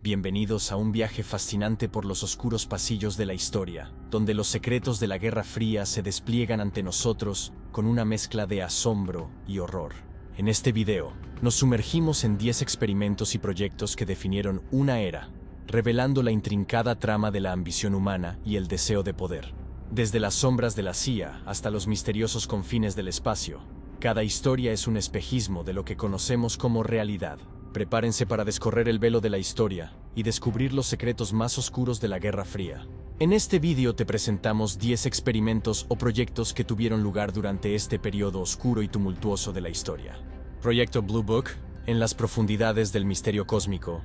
Bienvenidos a un viaje fascinante por los oscuros pasillos de la historia, donde los secretos de la Guerra Fría se despliegan ante nosotros con una mezcla de asombro y horror. En este video, nos sumergimos en 10 experimentos y proyectos que definieron una era, revelando la intrincada trama de la ambición humana y el deseo de poder. Desde las sombras de la CIA hasta los misteriosos confines del espacio, cada historia es un espejismo de lo que conocemos como realidad. Prepárense para descorrer el velo de la historia y descubrir los secretos más oscuros de la Guerra Fría. En este vídeo te presentamos 10 experimentos o proyectos que tuvieron lugar durante este periodo oscuro y tumultuoso de la historia. Proyecto Blue Book. En las profundidades del misterio cósmico,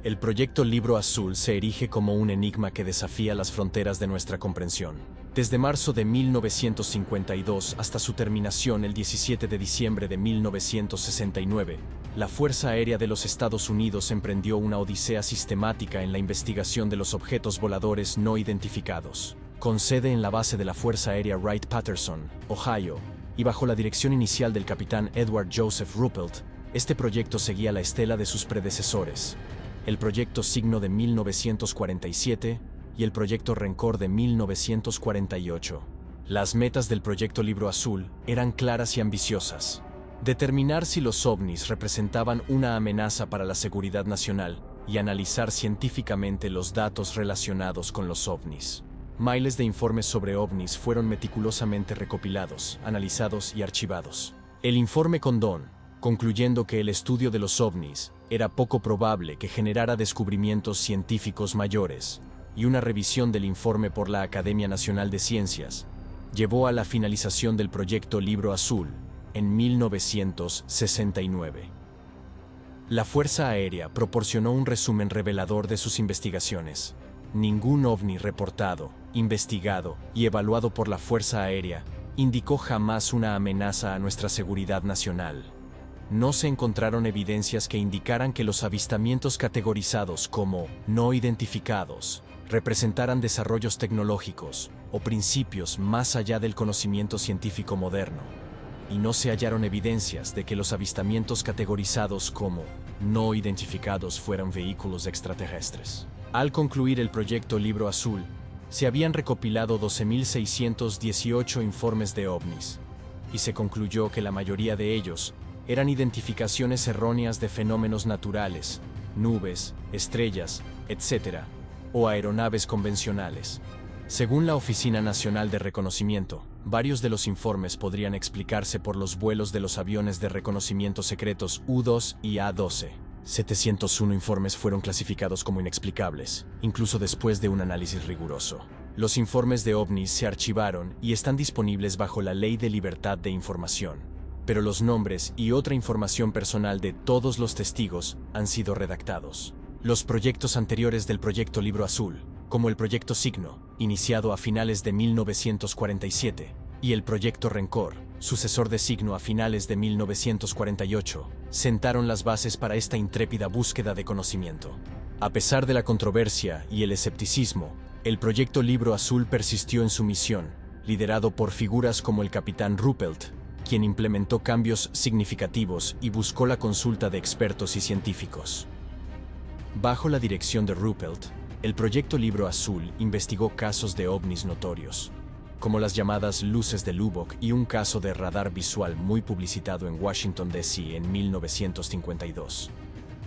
el proyecto Libro Azul se erige como un enigma que desafía las fronteras de nuestra comprensión. Desde marzo de 1952 hasta su terminación el 17 de diciembre de 1969, la Fuerza Aérea de los Estados Unidos emprendió una odisea sistemática en la investigación de los objetos voladores no identificados. Con sede en la base de la Fuerza Aérea Wright-Patterson, Ohio, y bajo la dirección inicial del capitán Edward Joseph Ruppelt, este proyecto seguía la estela de sus predecesores, el proyecto Signo de 1947 y el proyecto Rencor de 1948. Las metas del proyecto Libro Azul eran claras y ambiciosas: determinar si los ovnis representaban una amenaza para la seguridad nacional y analizar científicamente los datos relacionados con los ovnis. Miles de informes sobre ovnis fueron meticulosamente recopilados, analizados y archivados. El informe Condon, concluyendo que el estudio de los ovnis era poco probable que generara descubrimientos científicos mayores, y una revisión del informe por la Academia Nacional de Ciencias, llevó a la finalización del proyecto Libro Azul en 1969. La Fuerza Aérea proporcionó un resumen revelador de sus investigaciones. Ningún ovni reportado, investigado y evaluado por la Fuerza Aérea indicó jamás una amenaza a nuestra seguridad nacional. No se encontraron evidencias que indicaran que los avistamientos categorizados como no identificados representaran desarrollos tecnológicos o principios más allá del conocimiento científico moderno. Y no se hallaron evidencias de que los avistamientos categorizados como no identificados fueran vehículos extraterrestres. Al concluir el proyecto Libro Azul, se habían recopilado 12.618 informes de ovnis, y se concluyó que la mayoría de ellos eran identificaciones erróneas de fenómenos naturales, nubes, estrellas, etc., o aeronaves convencionales. Según la Oficina Nacional de Reconocimiento, varios de los informes podrían explicarse por los vuelos de los aviones de reconocimiento secretos U-2 y A-12. 701 informes fueron clasificados como inexplicables, incluso después de un análisis riguroso. Los informes de ovnis se archivaron y están disponibles bajo la Ley de Libertad de Información, pero los nombres y otra información personal de todos los testigos han sido redactados. Los proyectos anteriores del proyecto Libro Azul, como el proyecto Signo, iniciado a finales de 1947, y el proyecto Rencor, sucesor de Signo a finales de 1948, sentaron las bases para esta intrépida búsqueda de conocimiento. A pesar de la controversia y el escepticismo, el proyecto Libro Azul persistió en su misión, liderado por figuras como el capitán Ruppelt, quien implementó cambios significativos y buscó la consulta de expertos y científicos. Bajo la dirección de Ruppelt, el proyecto Libro Azul investigó casos de ovnis notorios, como las llamadas luces de Lubbock y un caso de radar visual muy publicitado en Washington, D.C. en 1952.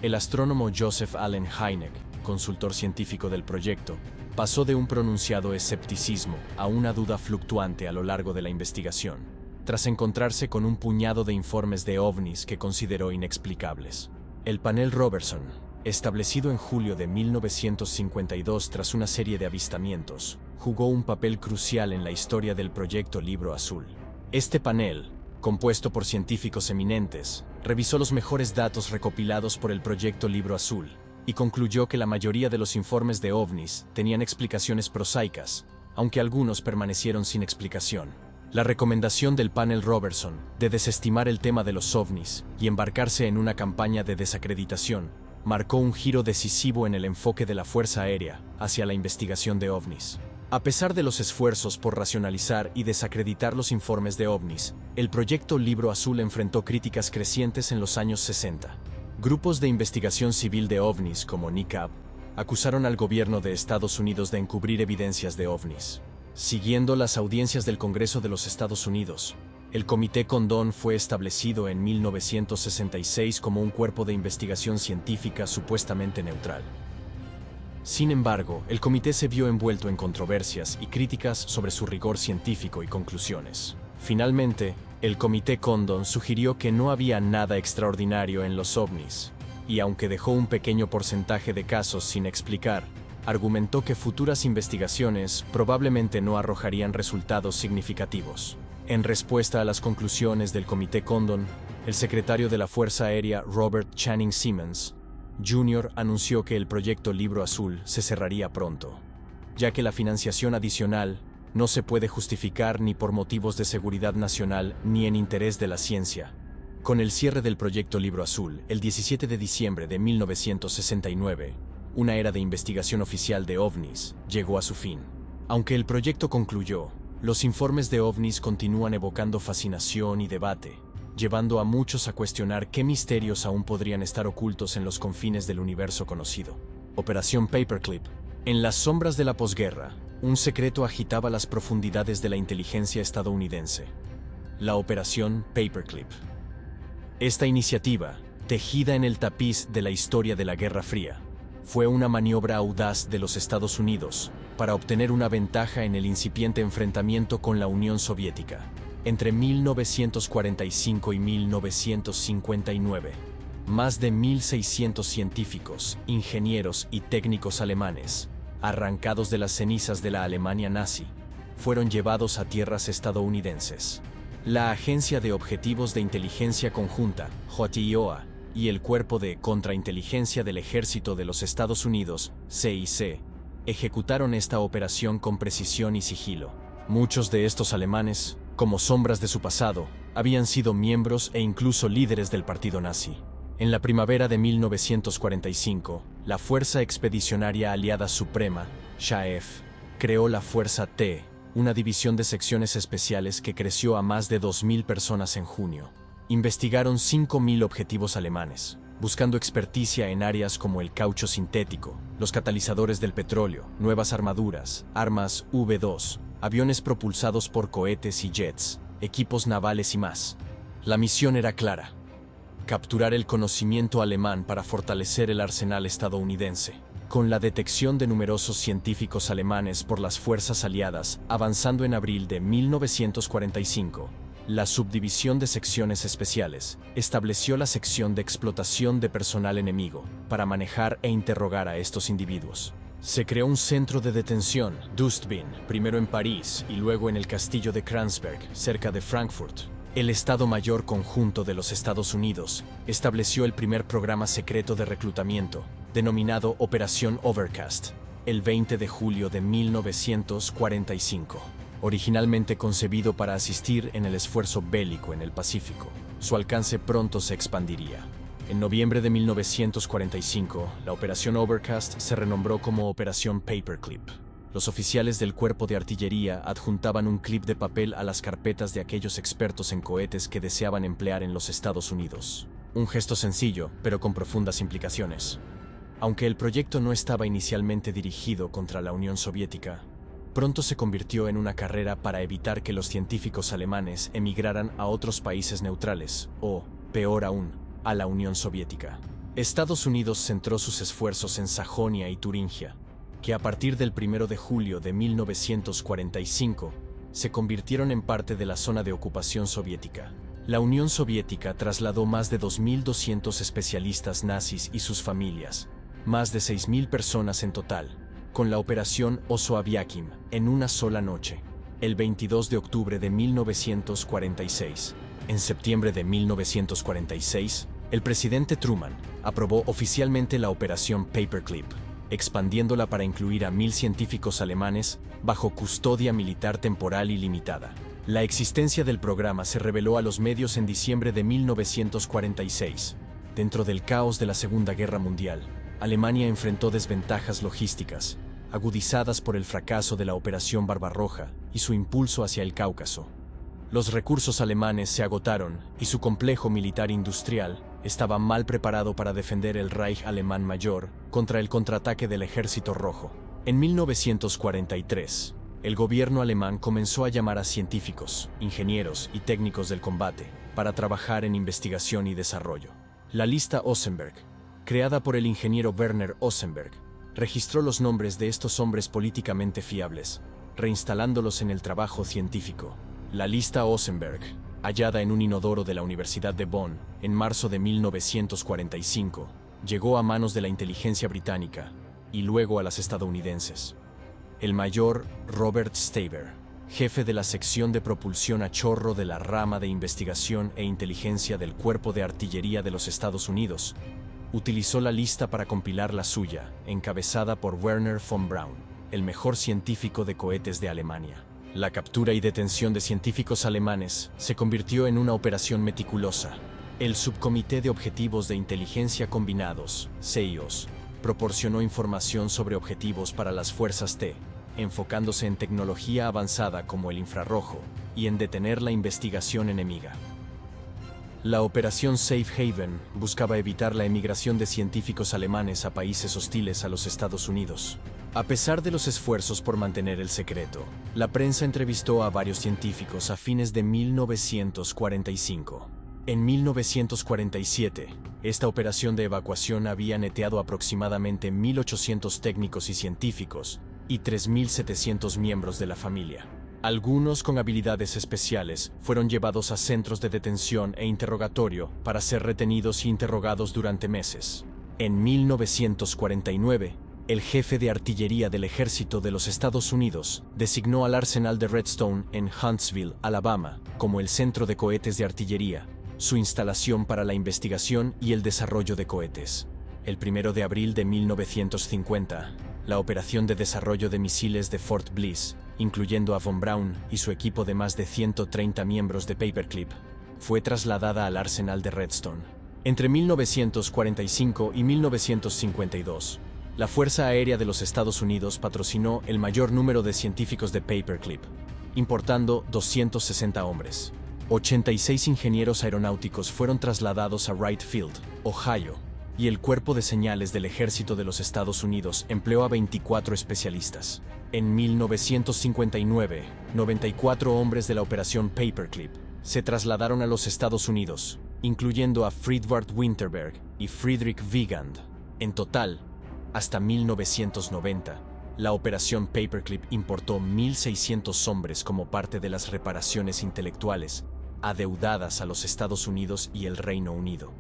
El astrónomo Joseph Allen Hynek, consultor científico del proyecto, pasó de un pronunciado escepticismo a una duda fluctuante a lo largo de la investigación, tras encontrarse con un puñado de informes de ovnis que consideró inexplicables. El panel Robertson, establecido en julio de 1952 tras una serie de avistamientos, jugó un papel crucial en la historia del proyecto Libro Azul. Este panel, compuesto por científicos eminentes, revisó los mejores datos recopilados por el proyecto Libro Azul y concluyó que la mayoría de los informes de ovnis tenían explicaciones prosaicas, aunque algunos permanecieron sin explicación. La recomendación del panel Robertson de desestimar el tema de los ovnis y embarcarse en una campaña de desacreditación marcó un giro decisivo en el enfoque de la Fuerza Aérea hacia la investigación de ovnis. A pesar de los esfuerzos por racionalizar y desacreditar los informes de ovnis, el proyecto Libro Azul enfrentó críticas crecientes en los años 60. Grupos de investigación civil de ovnis como NICAP, acusaron al gobierno de Estados Unidos de encubrir evidencias de ovnis. Siguiendo las audiencias del Congreso de los Estados Unidos, el Comité Condon fue establecido en 1966 como un cuerpo de investigación científica supuestamente neutral. Sin embargo, el comité se vio envuelto en controversias y críticas sobre su rigor científico y conclusiones. Finalmente, el Comité Condon sugirió que no había nada extraordinario en los ovnis, y aunque dejó un pequeño porcentaje de casos sin explicar, argumentó que futuras investigaciones probablemente no arrojarían resultados significativos. En respuesta a las conclusiones del Comité Condon, el secretario de la Fuerza Aérea Robert Channing Simmons, Jr. anunció que el proyecto Libro Azul se cerraría pronto, ya que la financiación adicional no se puede justificar ni por motivos de seguridad nacional ni en interés de la ciencia. Con el cierre del proyecto Libro Azul, el 17 de diciembre de 1969, una era de investigación oficial de ovnis llegó a su fin. Aunque el proyecto concluyó, los informes de ovnis continúan evocando fascinación y debate, llevando a muchos a cuestionar qué misterios aún podrían estar ocultos en los confines del universo conocido. Operación Paperclip. En las sombras de la posguerra, un secreto agitaba las profundidades de la inteligencia estadounidense: la Operación Paperclip. Esta iniciativa, tejida en el tapiz de la historia de la Guerra Fría, fue una maniobra audaz de los Estados Unidos para obtener una ventaja en el incipiente enfrentamiento con la Unión Soviética. Entre 1945 y 1959, más de 1.600 científicos, ingenieros y técnicos alemanes, arrancados de las cenizas de la Alemania nazi, fueron llevados a tierras estadounidenses. La Agencia de Objetivos de Inteligencia Conjunta, JTIOA, y el Cuerpo de Contrainteligencia del Ejército de los Estados Unidos, CIC, ejecutaron esta operación con precisión y sigilo. Muchos de estos alemanes, como sombras de su pasado, habían sido miembros e incluso líderes del partido nazi. En la primavera de 1945, la Fuerza Expedicionaria Aliada Suprema, SHAEF, creó la Fuerza T, una división de secciones especiales que creció a más de 2.000 personas en junio. Investigaron 5.000 objetivos alemanes, buscando experticia en áreas como el caucho sintético, los catalizadores del petróleo, nuevas armaduras, armas V2, aviones propulsados por cohetes y jets, equipos navales y más. La misión era clara: capturar el conocimiento alemán para fortalecer el arsenal estadounidense. Con la detección de numerosos científicos alemanes por las fuerzas aliadas avanzando en abril de 1945, la Subdivisión de Secciones Especiales estableció la sección de explotación de personal enemigo para manejar e interrogar a estos individuos. Se creó un centro de detención, Dustbin, primero en París y luego en el castillo de Kransberg, cerca de Frankfurt. El Estado Mayor Conjunto de los Estados Unidos estableció el primer programa secreto de reclutamiento, denominado Operación Overcast, el 20 de julio de 1945. Originalmente concebido para asistir en el esfuerzo bélico en el Pacífico, su alcance pronto se expandiría. En noviembre de 1945, la Operación Overcast se renombró como Operación Paperclip. Los oficiales del Cuerpo de Artillería adjuntaban un clip de papel a las carpetas de aquellos expertos en cohetes que deseaban emplear en los Estados Unidos. Un gesto sencillo, pero con profundas implicaciones. Aunque el proyecto no estaba inicialmente dirigido contra la Unión Soviética, pronto se convirtió en una carrera para evitar que los científicos alemanes emigraran a otros países neutrales, o, peor aún, a la Unión Soviética. Estados Unidos centró sus esfuerzos en Sajonia y Turingia, que a partir del 1 de julio de 1945 se convirtieron en parte de la zona de ocupación soviética. La Unión Soviética trasladó más de 2.200 especialistas nazis y sus familias, más de 6.000 personas en total, con la Operación Oso Aviakim, en una sola noche, el 22 de octubre de 1946. En septiembre de 1946, el presidente Truman aprobó oficialmente la Operación Paperclip, expandiéndola para incluir a 1.000 científicos alemanes bajo custodia militar temporal y limitada. La existencia del programa se reveló a los medios en diciembre de 1946. Dentro del caos de la Segunda Guerra Mundial, Alemania enfrentó desventajas logísticas, agudizadas por el fracaso de la Operación Barbarroja y su impulso hacia el Cáucaso. Los recursos alemanes se agotaron y su complejo militar industrial estaba mal preparado para defender el Reich alemán mayor contra el contraataque del Ejército Rojo. En 1943, el gobierno alemán comenzó a llamar a científicos, ingenieros y técnicos del combate para trabajar en investigación y desarrollo. La lista Osenberg, creada por el ingeniero Werner Osenberg, registró los nombres de estos hombres políticamente fiables, reinstalándolos en el trabajo científico. La lista Osenberg, hallada en un inodoro de la Universidad de Bonn en marzo de 1945, llegó a manos de la inteligencia británica y luego a las estadounidenses. El mayor Robert Staver, jefe de la sección de propulsión a chorro de la rama de investigación e inteligencia del Cuerpo de Artillería de los Estados Unidos, utilizó la lista para compilar la suya, encabezada por Werner von Braun, el mejor científico de cohetes de Alemania. La captura y detención de científicos alemanes se convirtió en una operación meticulosa. El Subcomité de Objetivos de Inteligencia Combinados, CIOS, proporcionó información sobre objetivos para las fuerzas T, enfocándose en tecnología avanzada como el infrarrojo y en detener la investigación enemiga. La operación Safe Haven buscaba evitar la emigración de científicos alemanes a países hostiles a los Estados Unidos. A pesar de los esfuerzos por mantener el secreto, la prensa entrevistó a varios científicos a fines de 1945. En 1947, esta operación de evacuación había neteado aproximadamente 1.800 técnicos y científicos y 3.700 miembros de la familia. Algunos con habilidades especiales fueron llevados a centros de detención e interrogatorio para ser retenidos e interrogados durante meses. En 1949, el jefe de artillería del ejército de los Estados Unidos designó al arsenal de Redstone en Huntsville, Alabama, como el centro de cohetes de artillería, su instalación para la investigación y el desarrollo de cohetes. El 1 de abril de 1950, la operación de desarrollo de misiles de Fort Bliss, incluyendo a von Braun y su equipo de más de 130 miembros de Paperclip, fue trasladada al arsenal de Redstone. Entre 1945 y 1952, la Fuerza Aérea de los Estados Unidos patrocinó el mayor número de científicos de Paperclip, importando 260 hombres. 86 ingenieros aeronáuticos fueron trasladados a Wright Field, Ohio, y el Cuerpo de Señales del Ejército de los Estados Unidos empleó a 24 especialistas. En 1959, 94 hombres de la Operación Paperclip se trasladaron a los Estados Unidos, incluyendo a Friedwald Winterberg y Friedrich Wiegand. En total, hasta 1990, la Operación Paperclip importó 1.600 hombres como parte de las reparaciones intelectuales adeudadas a los Estados Unidos y el Reino Unido,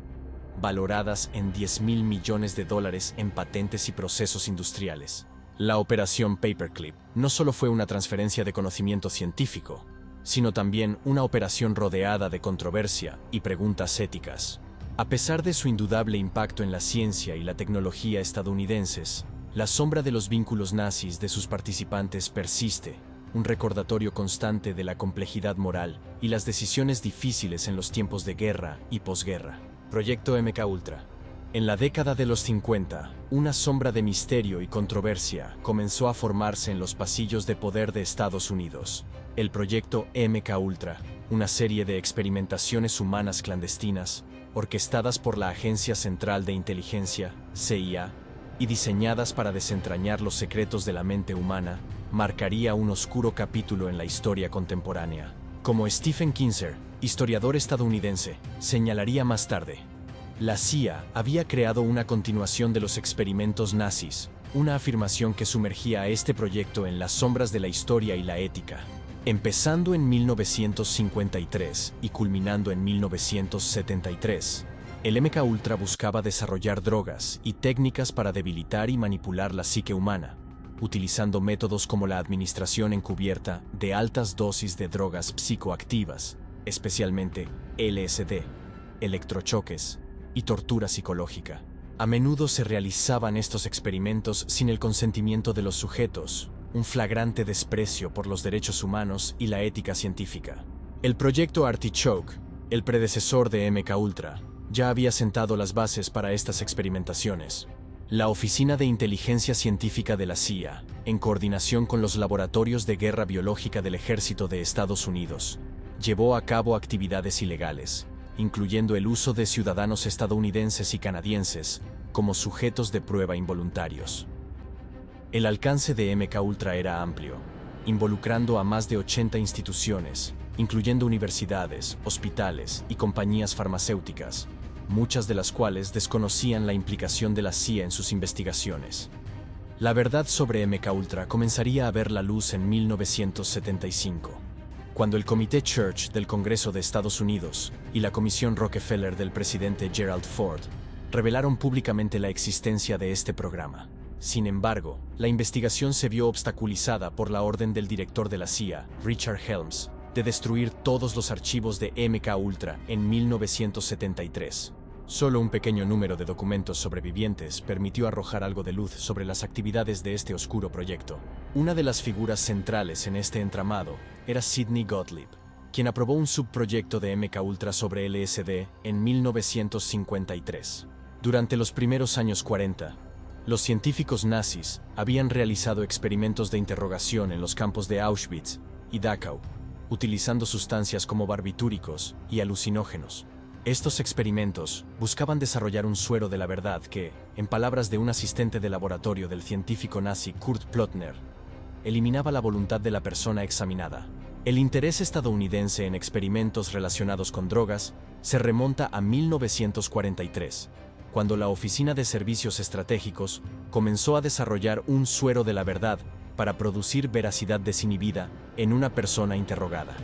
valoradas en $10.000 millones en patentes y procesos industriales. La Operación Paperclip no solo fue una transferencia de conocimiento científico, sino también una operación rodeada de controversia y preguntas éticas. A pesar de su indudable impacto en la ciencia y la tecnología estadounidenses, la sombra de los vínculos nazis de sus participantes persiste, un recordatorio constante de la complejidad moral y las decisiones difíciles en los tiempos de guerra y posguerra. Proyecto MKUltra. En la década de los 50, una sombra de misterio y controversia comenzó a formarse en los pasillos de poder de Estados Unidos. El proyecto MKUltra, una serie de experimentaciones humanas clandestinas, orquestadas por la Agencia Central de Inteligencia, CIA, y diseñadas para desentrañar los secretos de la mente humana, marcaría un oscuro capítulo en la historia contemporánea. Como Stephen Kinzer, historiador estadounidense, señalaría más tarde, la CIA había creado una continuación de los experimentos nazis, una afirmación que sumergía a este proyecto en las sombras de la historia y la ética. Empezando en 1953 y culminando en 1973, el MKUltra buscaba desarrollar drogas y técnicas para debilitar y manipular la psique humana, utilizando métodos como la administración encubierta de altas dosis de drogas psicoactivas, especialmente LSD, electrochoques y tortura psicológica. A menudo se realizaban estos experimentos sin el consentimiento de los sujetos, un flagrante desprecio por los derechos humanos y la ética científica. El proyecto Artichoke, el predecesor de MKUltra, ya había sentado las bases para estas experimentaciones. La Oficina de Inteligencia Científica de la CIA, en coordinación con los laboratorios de guerra biológica del Ejército de Estados Unidos, llevó a cabo actividades ilegales, incluyendo el uso de ciudadanos estadounidenses y canadienses como sujetos de prueba involuntarios. El alcance de MKUltra era amplio, involucrando a más de 80 instituciones, incluyendo universidades, hospitales y compañías farmacéuticas, muchas de las cuales desconocían la implicación de la CIA en sus investigaciones. La verdad sobre MKUltra comenzaría a ver la luz en 1975, cuando el Comité Church del Congreso de Estados Unidos y la Comisión Rockefeller del presidente Gerald Ford revelaron públicamente la existencia de este programa. Sin embargo, la investigación se vio obstaculizada por la orden del director de la CIA, Richard Helms, de destruir todos los archivos de MKUltra en 1973. Solo un pequeño número de documentos sobrevivientes permitió arrojar algo de luz sobre las actividades de este oscuro proyecto. Una de las figuras centrales en este entramado era Sidney Gottlieb, quien aprobó un subproyecto de MKUltra sobre LSD en 1953. Durante los primeros años 40, los científicos nazis habían realizado experimentos de interrogación en los campos de Auschwitz y Dachau, utilizando sustancias como barbitúricos y alucinógenos. Estos experimentos buscaban desarrollar un suero de la verdad que, en palabras de un asistente de laboratorio del científico nazi Kurt Plotner, eliminaba la voluntad de la persona examinada. El interés estadounidense en experimentos relacionados con drogas se remonta a 1943, cuando la Oficina de Servicios Estratégicos comenzó a desarrollar un suero de la verdad para producir veracidad desinhibida en una persona interrogada.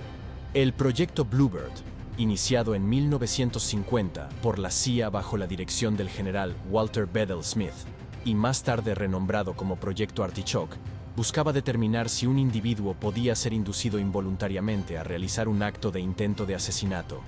El proyecto Bluebird, iniciado en 1950 por la CIA bajo la dirección del general Walter Bedell Smith, y más tarde renombrado como Proyecto Artichoke, buscaba determinar si un individuo podía ser inducido involuntariamente a realizar un acto de intento de asesinato.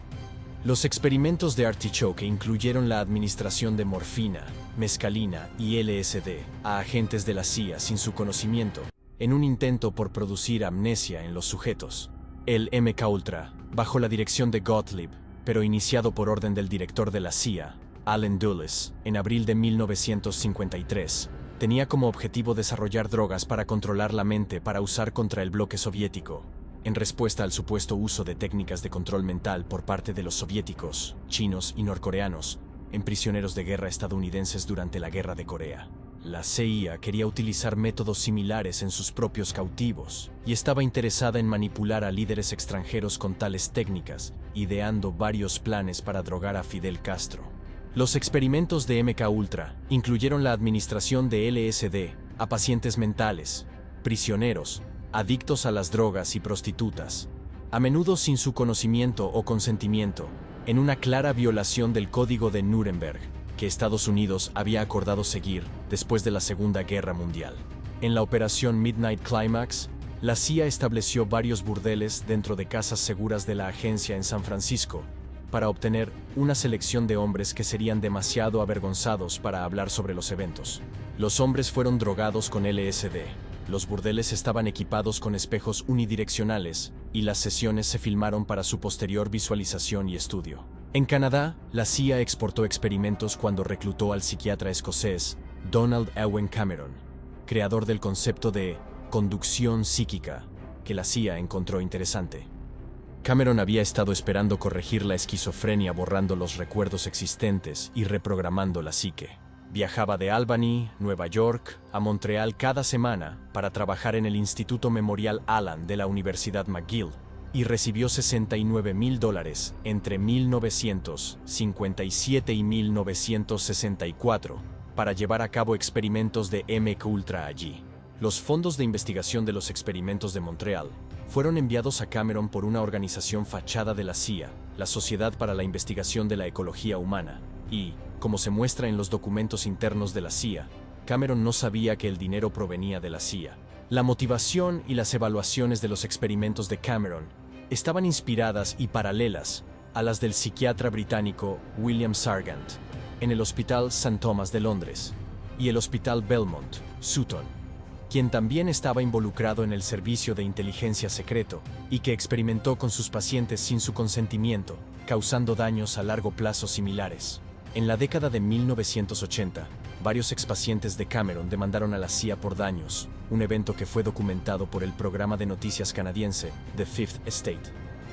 Los experimentos de Artichoke incluyeron la administración de morfina, mescalina y LSD a agentes de la CIA sin su conocimiento, en un intento por producir amnesia en los sujetos. El MKUltra, bajo la dirección de Gottlieb, pero iniciado por orden del director de la CIA, Allen Dulles, en abril de 1953, tenía como objetivo desarrollar drogas para controlar la mente para usar contra el bloque soviético, en respuesta al supuesto uso de técnicas de control mental por parte de los soviéticos, chinos y norcoreanos en prisioneros de guerra estadounidenses durante la Guerra de Corea. La CIA quería utilizar métodos similares en sus propios cautivos y estaba interesada en manipular a líderes extranjeros con tales técnicas, ideando varios planes para drogar a Fidel Castro. Los experimentos de MKUltra incluyeron la administración de LSD a pacientes mentales, prisioneros, adictos a las drogas y prostitutas, a menudo sin su conocimiento o consentimiento, en una clara violación del Código de Nuremberg, que Estados Unidos había acordado seguir después de la Segunda Guerra Mundial. En la operación Midnight Climax, la CIA estableció varios burdeles dentro de casas seguras de la agencia en San Francisco para obtener una selección de hombres que serían demasiado avergonzados para hablar sobre los eventos. Los hombres fueron drogados con LSD. Los burdeles estaban equipados con espejos unidireccionales y las sesiones se filmaron para su posterior visualización y estudio. En Canadá, la CIA exportó experimentos cuando reclutó al psiquiatra escocés Donald Owen Cameron, creador del concepto de conducción psíquica, que la CIA encontró interesante. Cameron había estado esperando corregir la esquizofrenia borrando los recuerdos existentes y reprogramando la psique. Viajaba de Albany, Nueva York, a Montreal cada semana para trabajar en el Instituto Memorial Allen de la Universidad McGill y recibió $69,000 entre 1957 y 1964 para llevar a cabo experimentos de MKUltra allí. Los fondos de investigación de los experimentos de Montreal fueron enviados a Cameron por una organización fachada de la CIA, la Sociedad para la Investigación de la Ecología Humana, y, como se muestra en los documentos internos de la CIA, Cameron no sabía que el dinero provenía de la CIA. La motivación y las evaluaciones de los experimentos de Cameron estaban inspiradas y paralelas a las del psiquiatra británico William Sargant, en el Hospital St. Thomas de Londres, y el Hospital Belmont, Sutton, quien también estaba involucrado en el servicio de inteligencia secreto y que experimentó con sus pacientes sin su consentimiento, causando daños a largo plazo similares. En la década de 1980, varios expacientes de Cameron demandaron a la CIA por daños, un evento que fue documentado por el programa de noticias canadiense The Fifth Estate.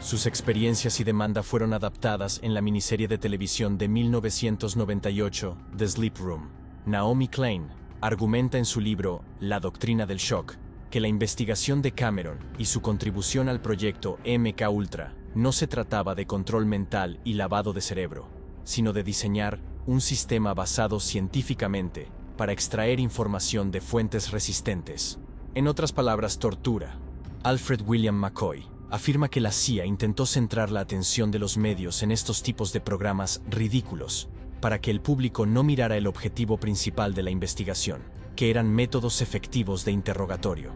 Sus experiencias y demanda fueron adaptadas en la miniserie de televisión de 1998, The Sleep Room. Naomi Klein argumenta en su libro La doctrina del shock que la investigación de Cameron y su contribución al proyecto MK-Ultra no se trataba de control mental y lavado de cerebro, sino de diseñar un sistema basado científicamente para extraer información de fuentes resistentes. En otras palabras, tortura. Alfred William McCoy afirma que la CIA intentó centrar la atención de los medios en estos tipos de programas ridículos, para que el público no mirara el objetivo principal de la investigación, que eran métodos efectivos de interrogatorio.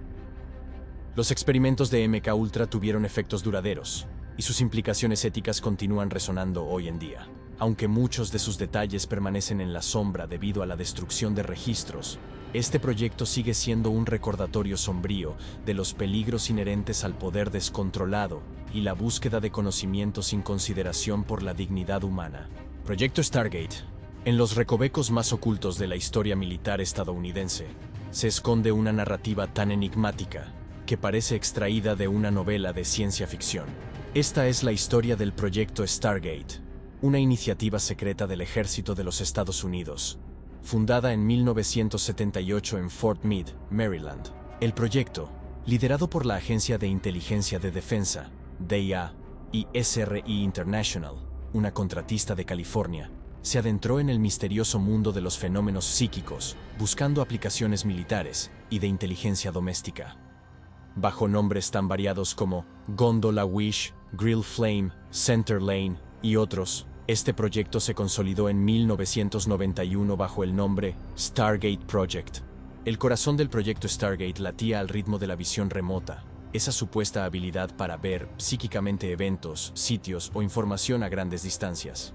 Los experimentos de MK-Ultra tuvieron efectos duraderos, y sus implicaciones éticas continúan resonando hoy en día. Aunque muchos de sus detalles permanecen en la sombra debido a la destrucción de registros, este proyecto sigue siendo un recordatorio sombrío de los peligros inherentes al poder descontrolado y la búsqueda de conocimiento sin consideración por la dignidad humana. Proyecto Stargate. En los recovecos más ocultos de la historia militar estadounidense, se esconde una narrativa tan enigmática que parece extraída de una novela de ciencia ficción. Esta es la historia del Proyecto Stargate, una iniciativa secreta del Ejército de los Estados Unidos, fundada en 1978 en Fort Meade, Maryland. El proyecto, liderado por la Agencia de Inteligencia de Defensa, DIA, y SRI International, una contratista de California, se adentró en el misterioso mundo de los fenómenos psíquicos, buscando aplicaciones militares y de inteligencia doméstica. Bajo nombres tan variados como Gondola Wish, Grill Flame, Center Lane y otros, este proyecto se consolidó en 1991 bajo el nombre Stargate Project. El corazón del proyecto Stargate latía al ritmo de la visión remota, esa supuesta habilidad para ver psíquicamente eventos, sitios o información a grandes distancias.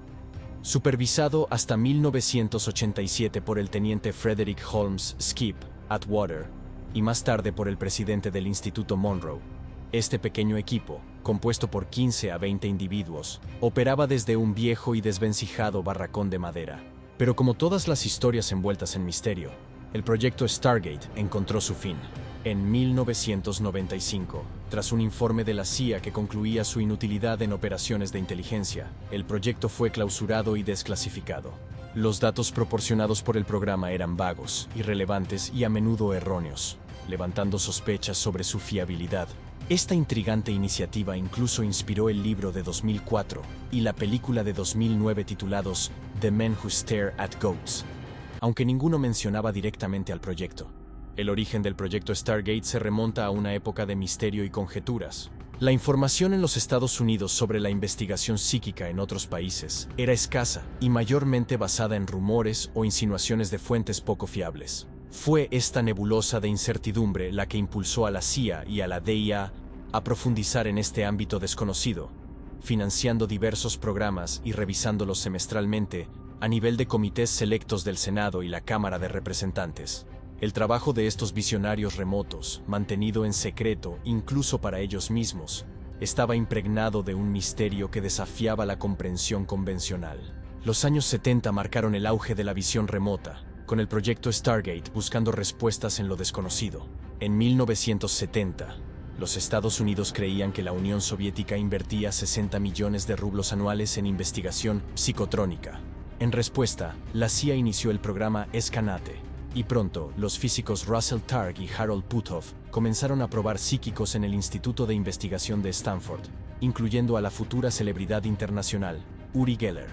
Supervisado hasta 1987 por el teniente Frederick Holmes Skip Atwater y más tarde por el presidente del Instituto Monroe, este pequeño equipo, compuesto por 15 a 20 individuos, operaba desde un viejo y desvencijado barracón de madera. Pero como todas las historias envueltas en misterio, el proyecto Stargate encontró su fin. En 1995, tras un informe de la CIA que concluía su inutilidad en operaciones de inteligencia, el proyecto fue clausurado y desclasificado. Los datos proporcionados por el programa eran vagos, irrelevantes y a menudo erróneos, levantando sospechas sobre su fiabilidad. Esta intrigante iniciativa incluso inspiró el libro de 2004 y la película de 2009 titulados The Men Who Stare at Goats, aunque ninguno mencionaba directamente al proyecto. El origen del proyecto Stargate se remonta a una época de misterio y conjeturas. La información en los Estados Unidos sobre la investigación psíquica en otros países era escasa y mayormente basada en rumores o insinuaciones de fuentes poco fiables. Fue esta nebulosa de incertidumbre la que impulsó a la CIA y a la DIA a profundizar en este ámbito desconocido, financiando diversos programas y revisándolos semestralmente a nivel de comités selectos del Senado y la Cámara de Representantes. El trabajo de estos visionarios remotos, mantenido en secreto incluso para ellos mismos, estaba impregnado de un misterio que desafiaba la comprensión convencional. Los años 70 marcaron el auge de la visión remota, con el proyecto Stargate buscando respuestas en lo desconocido. En 1970, los Estados Unidos creían que la Unión Soviética invertía 60 millones de rublos anuales en investigación psicotrónica. En respuesta, la CIA inició el programa Escanate, y pronto los físicos Russell Targ y Harold Puthoff comenzaron a probar psíquicos en el Instituto de Investigación de Stanford, incluyendo a la futura celebridad internacional, Uri Geller.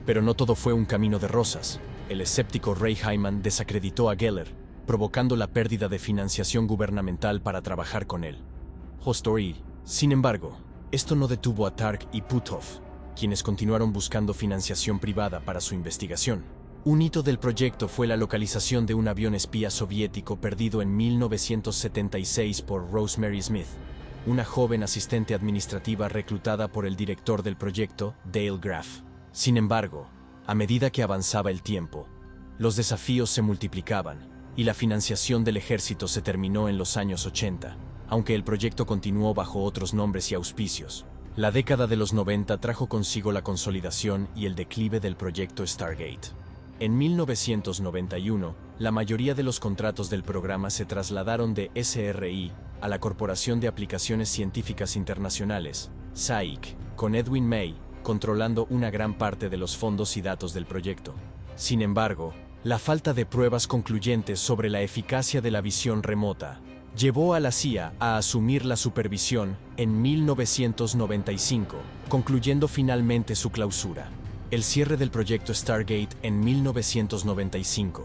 Pero no todo fue un camino de rosas. El escéptico Ray Hyman desacreditó a Geller, provocando la pérdida de financiación gubernamental para trabajar con él. Sin embargo, esto no detuvo a Targ y Puthoff, quienes continuaron buscando financiación privada para su investigación. Un hito del proyecto fue la localización de un avión espía soviético perdido en 1976 por Rosemary Smith, una joven asistente administrativa reclutada por el director del proyecto, Dale Graff. Sin embargo, a medida que avanzaba el tiempo, los desafíos se multiplicaban y la financiación del ejército se terminó en los años 80, aunque el proyecto continuó bajo otros nombres y auspicios. La década de los 90 trajo consigo la consolidación y el declive del proyecto Stargate. En 1991, la mayoría de los contratos del programa se trasladaron de SRI a la Corporación de Aplicaciones Científicas Internacionales, SAIC, con Edwin May, controlando una gran parte de los fondos y datos del proyecto. Sin embargo, la falta de pruebas concluyentes sobre la eficacia de la visión remota llevó a la CIA a asumir la supervisión en 1995, concluyendo finalmente su clausura. El cierre del proyecto Stargate en 1995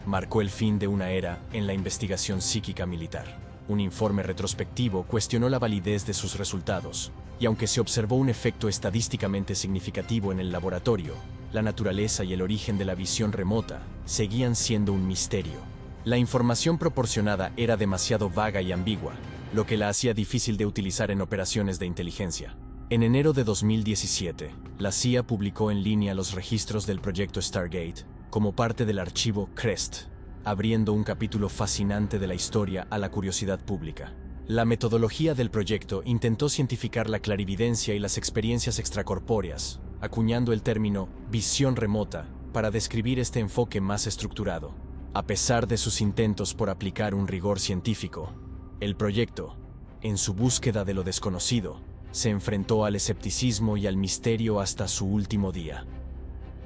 marcó el fin de una era en la investigación psíquica militar. Un informe retrospectivo cuestionó la validez de sus resultados, y aunque se observó un efecto estadísticamente significativo en el laboratorio, la naturaleza y el origen de la visión remota seguían siendo un misterio. La información proporcionada era demasiado vaga y ambigua, lo que la hacía difícil de utilizar en operaciones de inteligencia. En enero de 2017, la CIA publicó en línea los registros del proyecto Stargate como parte del archivo CREST, abriendo un capítulo fascinante de la historia a la curiosidad pública. La metodología del proyecto intentó cientificar la clarividencia y las experiencias extracorpóreas, acuñando el término visión remota para describir este enfoque más estructurado. A pesar de sus intentos por aplicar un rigor científico, el proyecto, en su búsqueda de lo desconocido, se enfrentó al escepticismo y al misterio hasta su último día.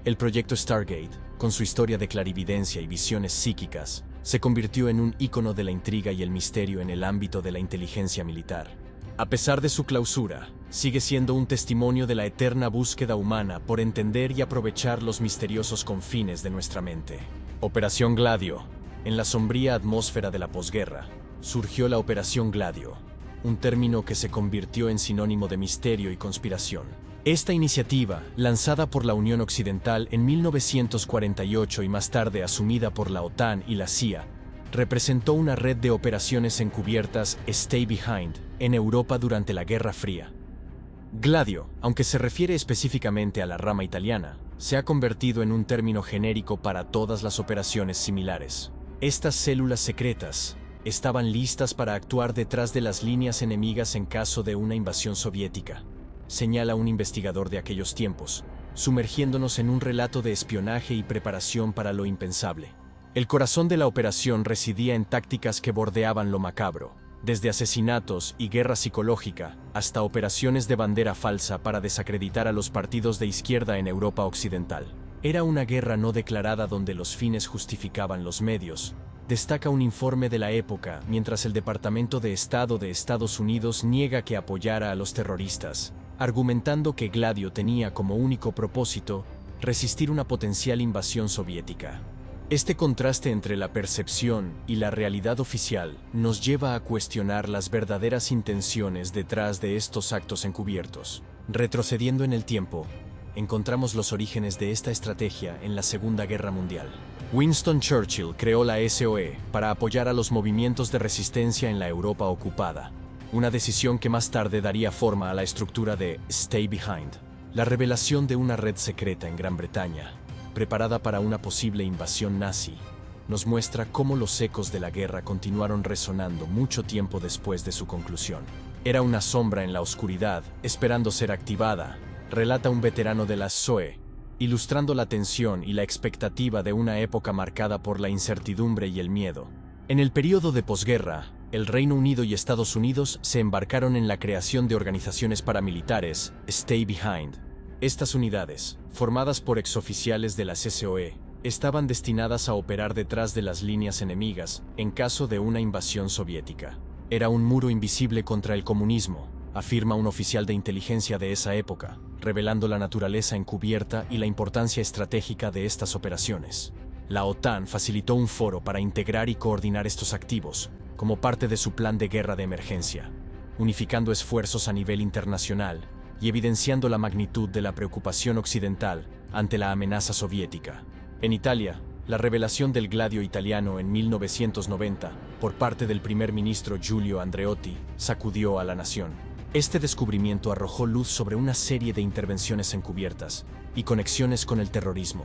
El proyecto Stargate, con su historia de clarividencia y visiones psíquicas, se convirtió en un ícono de la intriga y el misterio en el ámbito de la inteligencia militar. A pesar de su clausura, sigue siendo un testimonio de la eterna búsqueda humana por entender y aprovechar los misteriosos confines de nuestra mente. Operación Gladio. En la sombría atmósfera de la posguerra, surgió la Operación Gladio, un término que se convirtió en sinónimo de misterio y conspiración. Esta iniciativa, lanzada por la Unión Occidental en 1948 y más tarde asumida por la OTAN y la CIA, representó una red de operaciones encubiertas Stay Behind en Europa durante la Guerra Fría. Gladio, aunque se refiere específicamente a la rama italiana, se ha convertido en un término genérico para todas las operaciones similares. Estas células secretas estaban listas para actuar detrás de las líneas enemigas en caso de una invasión soviética, señala un investigador de aquellos tiempos, sumergiéndonos en un relato de espionaje y preparación para lo impensable. El corazón de la operación residía en tácticas que bordeaban lo macabro, desde asesinatos y guerra psicológica hasta operaciones de bandera falsa para desacreditar a los partidos de izquierda en Europa Occidental. Era una guerra no declarada donde los fines justificaban los medios, destaca un informe de la época, mientras el Departamento de Estado de Estados Unidos niega que apoyara a los terroristas, argumentando que Gladio tenía como único propósito resistir una potencial invasión soviética. Este contraste entre la percepción y la realidad oficial nos lleva a cuestionar las verdaderas intenciones detrás de estos actos encubiertos. Retrocediendo en el tiempo, encontramos los orígenes de esta estrategia en la Segunda Guerra Mundial. Winston Churchill creó la SOE para apoyar a los movimientos de resistencia en la Europa ocupada, una decisión que más tarde daría forma a la estructura de Stay Behind, la revelación de una red secreta en Gran Bretaña, preparada para una posible invasión nazi, nos muestra cómo los ecos de la guerra continuaron resonando mucho tiempo después de su conclusión. Era una sombra en la oscuridad, esperando ser activada, relata un veterano de la SOE, ilustrando la tensión y la expectativa de una época marcada por la incertidumbre y el miedo. En el período de posguerra, el Reino Unido y Estados Unidos se embarcaron en la creación de organizaciones paramilitares, Stay Behind. Estas unidades, formadas por exoficiales de las SOE, estaban destinadas a operar detrás de las líneas enemigas en caso de una invasión soviética. Era un muro invisible contra el comunismo, afirma un oficial de inteligencia de esa época, revelando la naturaleza encubierta y la importancia estratégica de estas operaciones. La OTAN facilitó un foro para integrar y coordinar estos activos, como parte de su plan de guerra de emergencia, unificando esfuerzos a nivel internacional y evidenciando la magnitud de la preocupación occidental ante la amenaza soviética. En Italia, la revelación del Gladio italiano en 1990 por parte del primer ministro Giulio Andreotti sacudió a la nación. Este descubrimiento arrojó luz sobre una serie de intervenciones encubiertas y conexiones con el terrorismo,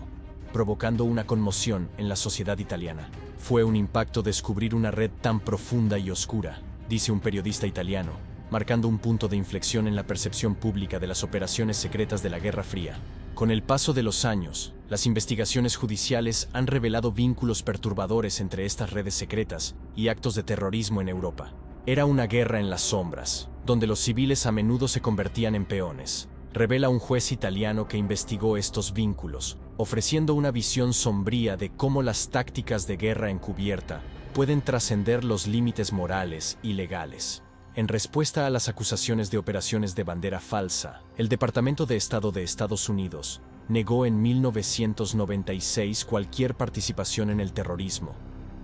provocando una conmoción en la sociedad italiana. Fue un impacto descubrir una red tan profunda y oscura, dice un periodista italiano, marcando un punto de inflexión en la percepción pública de las operaciones secretas de la Guerra Fría. Con el paso de los años, las investigaciones judiciales han revelado vínculos perturbadores entre estas redes secretas y actos de terrorismo en Europa. Era una guerra en las sombras, donde los civiles a menudo se convertían en peones, revela un juez italiano que investigó estos vínculos, ofreciendo una visión sombría de cómo las tácticas de guerra encubierta pueden trascender los límites morales y legales. En respuesta a las acusaciones de operaciones de bandera falsa, el Departamento de Estado de Estados Unidos negó en 1996 cualquier participación en el terrorismo,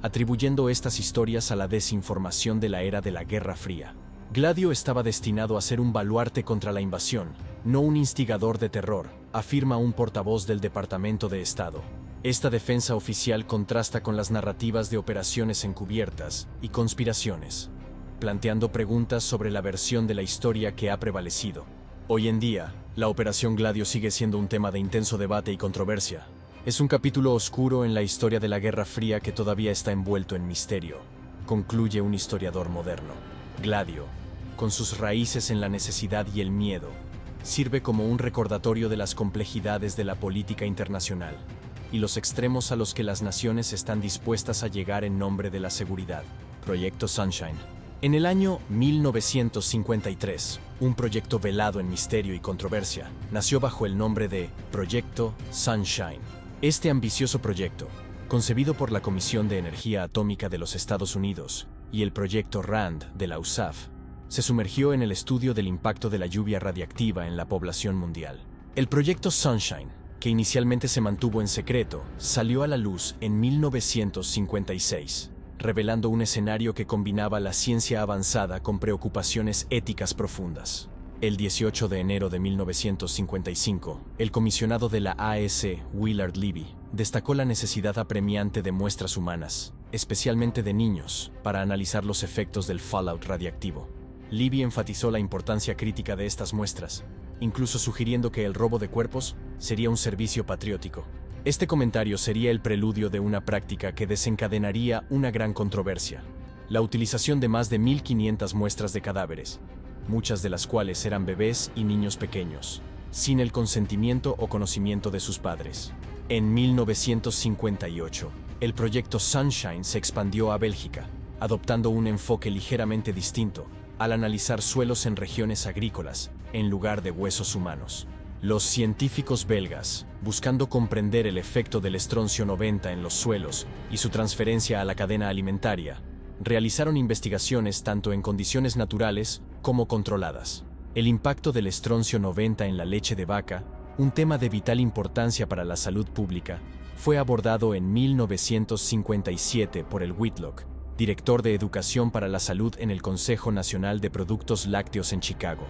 atribuyendo estas historias a la desinformación de la era de la Guerra Fría. Gladio estaba destinado a ser un baluarte contra la invasión, no un instigador de terror, afirma un portavoz del Departamento de Estado. Esta defensa oficial contrasta con las narrativas de operaciones encubiertas y conspiraciones, planteando preguntas sobre la versión de la historia que ha prevalecido. Hoy en día, la Operación Gladio sigue siendo un tema de intenso debate y controversia. Es un capítulo oscuro en la historia de la Guerra Fría que todavía está envuelto en misterio, concluye un historiador moderno. Gladio, con sus raíces en la necesidad y el miedo, sirve como un recordatorio de las complejidades de la política internacional y los extremos a los que las naciones están dispuestas a llegar en nombre de la seguridad. Proyecto Sunshine. En el año 1953, un proyecto velado en misterio y controversia nació bajo el nombre de Proyecto Sunshine. Este ambicioso proyecto, concebido por la Comisión de Energía Atómica de los Estados Unidos y el Proyecto RAND de la USAF, se sumergió en el estudio del impacto de la lluvia radiactiva en la población mundial. El Proyecto Sunshine, que inicialmente se mantuvo en secreto, salió a la luz en 1956. Revelando un escenario que combinaba la ciencia avanzada con preocupaciones éticas profundas. El 18 de enero de 1955, el comisionado de la AEC, Willard Libby, destacó la necesidad apremiante de muestras humanas, especialmente de niños, para analizar los efectos del fallout radiactivo. Libby enfatizó la importancia crítica de estas muestras, incluso sugiriendo que el robo de cuerpos sería un servicio patriótico. Este comentario sería el preludio de una práctica que desencadenaría una gran controversia: la utilización de más de 1.500 muestras de cadáveres, muchas de las cuales eran bebés y niños pequeños, sin el consentimiento o conocimiento de sus padres. En 1958, el proyecto Sunshine se expandió a Bélgica, adoptando un enfoque ligeramente distinto, al analizar suelos en regiones agrícolas, en lugar de huesos humanos. Los científicos belgas, buscando comprender el efecto del estroncio 90 en los suelos y su transferencia a la cadena alimentaria, realizaron investigaciones tanto en condiciones naturales como controladas. El impacto del estroncio 90 en la leche de vaca, un tema de vital importancia para la salud pública, fue abordado en 1957 por el Whitlock, director de Educación para la Salud en el Consejo Nacional de Productos Lácteos en Chicago.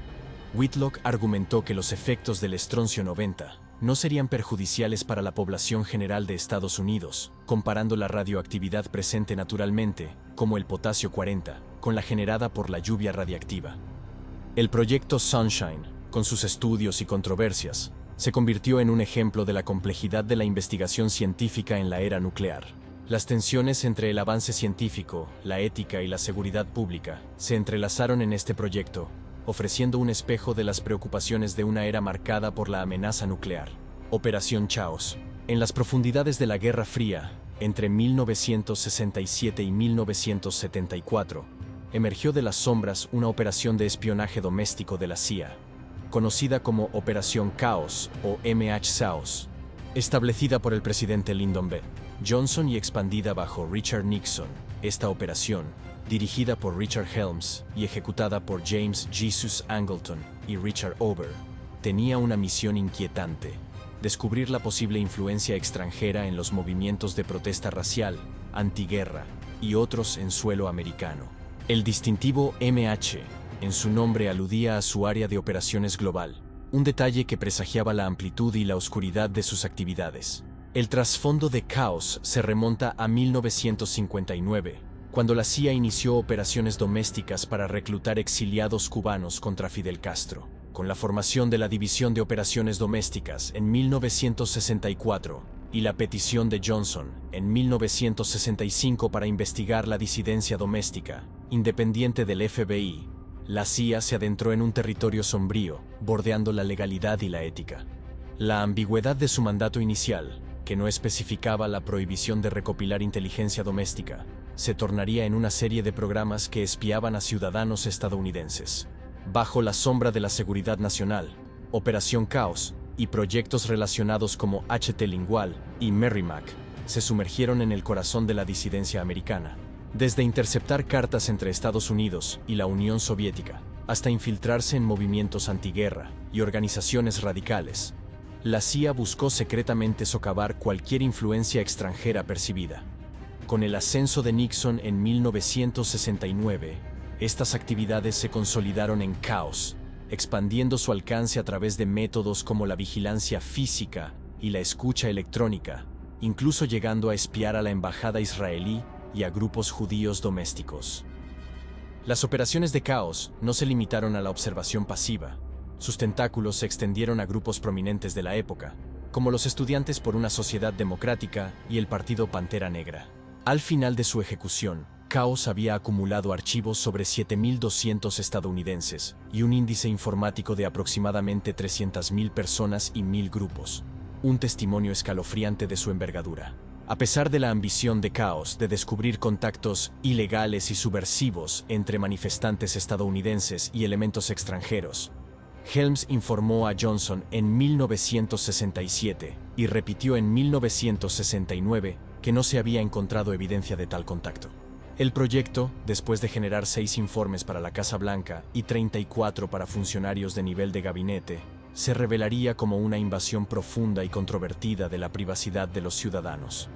Whitlock argumentó que los efectos del estroncio 90 no serían perjudiciales para la población general de Estados Unidos, comparando la radioactividad presente naturalmente, como el potasio 40, con la generada por la lluvia radiactiva. El proyecto Sunshine, con sus estudios y controversias, se convirtió en un ejemplo de la complejidad de la investigación científica en la era nuclear. Las tensiones entre el avance científico, la ética y la seguridad pública se entrelazaron en este proyecto, ofreciendo un espejo de las preocupaciones de una era marcada por la amenaza nuclear. Operación Chaos. En las profundidades de la Guerra Fría, entre 1967 y 1974, emergió de las sombras una operación de espionaje doméstico de la CIA, conocida como Operación Chaos o MH-SAOS, establecida por el presidente Lyndon B. Johnson y expandida bajo Richard Nixon. Esta operación, dirigida por Richard Helms y ejecutada por James Jesus Angleton y Richard Ober, tenía una misión inquietante: descubrir la posible influencia extranjera en los movimientos de protesta racial, antiguerra y otros en suelo americano. El distintivo MH, en su nombre, aludía a su área de operaciones global, un detalle que presagiaba la amplitud y la oscuridad de sus actividades. El trasfondo de Chaos se remonta a 1959, cuando la CIA inició operaciones domésticas para reclutar exiliados cubanos contra Fidel Castro. Con la formación de la División de Operaciones Domésticas en 1964 y la petición de Johnson en 1965 para investigar la disidencia doméstica, independiente del FBI, la CIA se adentró en un territorio sombrío, bordeando la legalidad y la ética. La ambigüedad de su mandato inicial, que no especificaba la prohibición de recopilar inteligencia doméstica, se tornaría en una serie de programas que espiaban a ciudadanos estadounidenses. Bajo la sombra de la seguridad nacional, Operación Chaos y proyectos relacionados como HT Lingual y Merrimack se sumergieron en el corazón de la disidencia americana. Desde interceptar cartas entre Estados Unidos y la Unión Soviética, hasta infiltrarse en movimientos antiguerra y organizaciones radicales, la CIA buscó secretamente socavar cualquier influencia extranjera percibida. Con el ascenso de Nixon en 1969, estas actividades se consolidaron en Chaos, expandiendo su alcance a través de métodos como la vigilancia física y la escucha electrónica, incluso llegando a espiar a la embajada israelí y a grupos judíos domésticos. Las operaciones de Chaos no se limitaron a la observación pasiva. Sus tentáculos se extendieron a grupos prominentes de la época, como los Estudiantes por una Sociedad Democrática y el Partido Pantera Negra. Al final de su ejecución, Chaos había acumulado archivos sobre 7.200 estadounidenses y un índice informático de aproximadamente 300.000 personas y 1.000 grupos. Un testimonio escalofriante de su envergadura. A pesar de la ambición de Chaos de descubrir contactos ilegales y subversivos entre manifestantes estadounidenses y elementos extranjeros, Helms informó a Johnson en 1967 y repitió en 1969 que no se había encontrado evidencia de tal contacto. El proyecto, después de generar 6 informes para la Casa Blanca y 34 para funcionarios de nivel de gabinete, se revelaría como una invasión profunda y controvertida de la privacidad de los ciudadanos.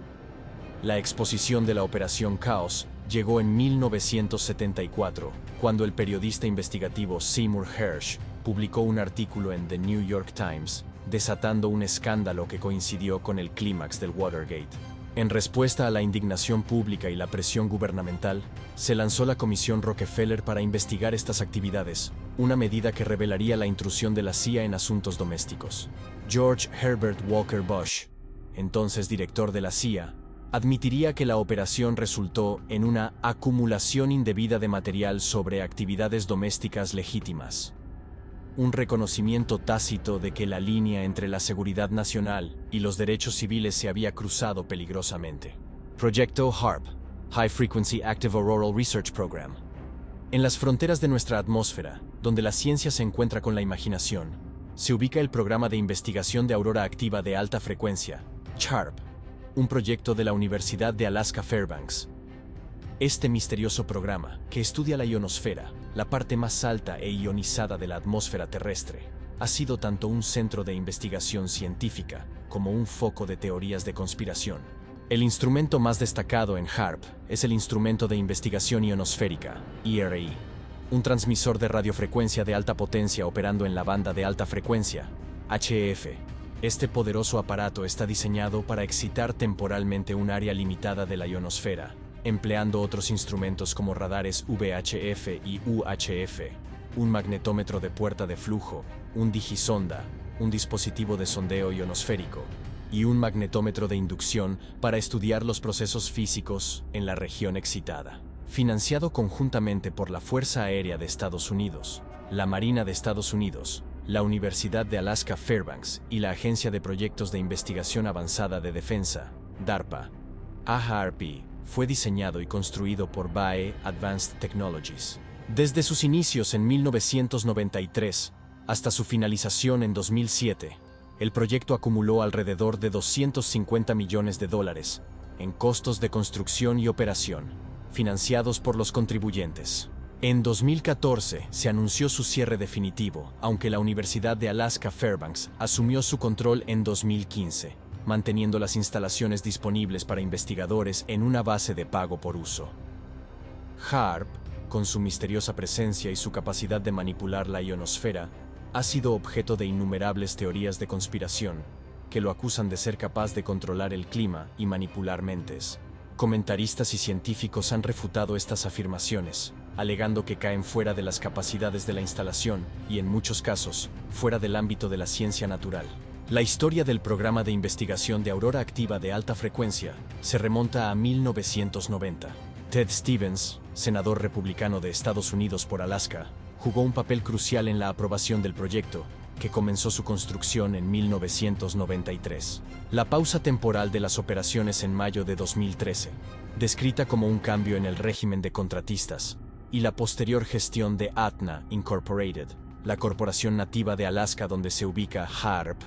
La exposición de la Operación Chaos llegó en 1974, cuando el periodista investigativo Seymour Hersh publicó un artículo en The New York Times, desatando un escándalo que coincidió con el clímax del Watergate. En respuesta a la indignación pública y la presión gubernamental, se lanzó la Comisión Rockefeller para investigar estas actividades, una medida que revelaría la intrusión de la CIA en asuntos domésticos. George Herbert Walker Bush, entonces director de la CIA, admitiría que la operación resultó en una acumulación indebida de material sobre actividades domésticas legítimas. Un reconocimiento tácito de que la línea entre la seguridad nacional y los derechos civiles se había cruzado peligrosamente. Proyecto HAARP, High Frequency Active Auroral Research Program. En las fronteras de nuestra atmósfera, donde la ciencia se encuentra con la imaginación, se ubica el Programa de Investigación de Aurora Activa de Alta Frecuencia, CHAARP, un proyecto de la Universidad de Alaska Fairbanks. Este misterioso programa, que estudia la ionosfera, la parte más alta e ionizada de la atmósfera terrestre, ha sido tanto un centro de investigación científica como un foco de teorías de conspiración. El instrumento más destacado en HAARP es el Instrumento de Investigación Ionosférica, IRI, un transmisor de radiofrecuencia de alta potencia operando en la banda de alta frecuencia, HF. Este poderoso aparato está diseñado para excitar temporalmente un área limitada de la ionosfera, empleando otros instrumentos como radares VHF y UHF, un magnetómetro de puerta de flujo, un digisonda, un dispositivo de sondeo ionosférico, y un magnetómetro de inducción para estudiar los procesos físicos en la región excitada. Financiado conjuntamente por la Fuerza Aérea de Estados Unidos, la Marina de Estados Unidos, la Universidad de Alaska Fairbanks y la Agencia de Proyectos de Investigación Avanzada de Defensa, DARPA, AHARP, fue diseñado y construido por BAE Advanced Technologies. Desde sus inicios en 1993 hasta su finalización en 2007, el proyecto acumuló alrededor de $250 millones en costos de construcción y operación, financiados por los contribuyentes. En 2014 se anunció su cierre definitivo, aunque la Universidad de Alaska Fairbanks asumió su control en 2015. Manteniendo las instalaciones disponibles para investigadores en una base de pago por uso. HAARP, con su misteriosa presencia y su capacidad de manipular la ionosfera, ha sido objeto de innumerables teorías de conspiración, que lo acusan de ser capaz de controlar el clima y manipular mentes. Comentaristas y científicos han refutado estas afirmaciones, alegando que caen fuera de las capacidades de la instalación y, en muchos casos, fuera del ámbito de la ciencia natural. La historia del programa de investigación de aurora activa de alta frecuencia se remonta a 1990. Ted Stevens, senador republicano de Estados Unidos por Alaska, jugó un papel crucial en la aprobación del proyecto que comenzó su construcción en 1993. La pausa temporal de las operaciones en mayo de 2013, descrita como un cambio en el régimen de contratistas, y la posterior gestión de ATNA Incorporated, la corporación nativa de Alaska donde se ubica HAARP,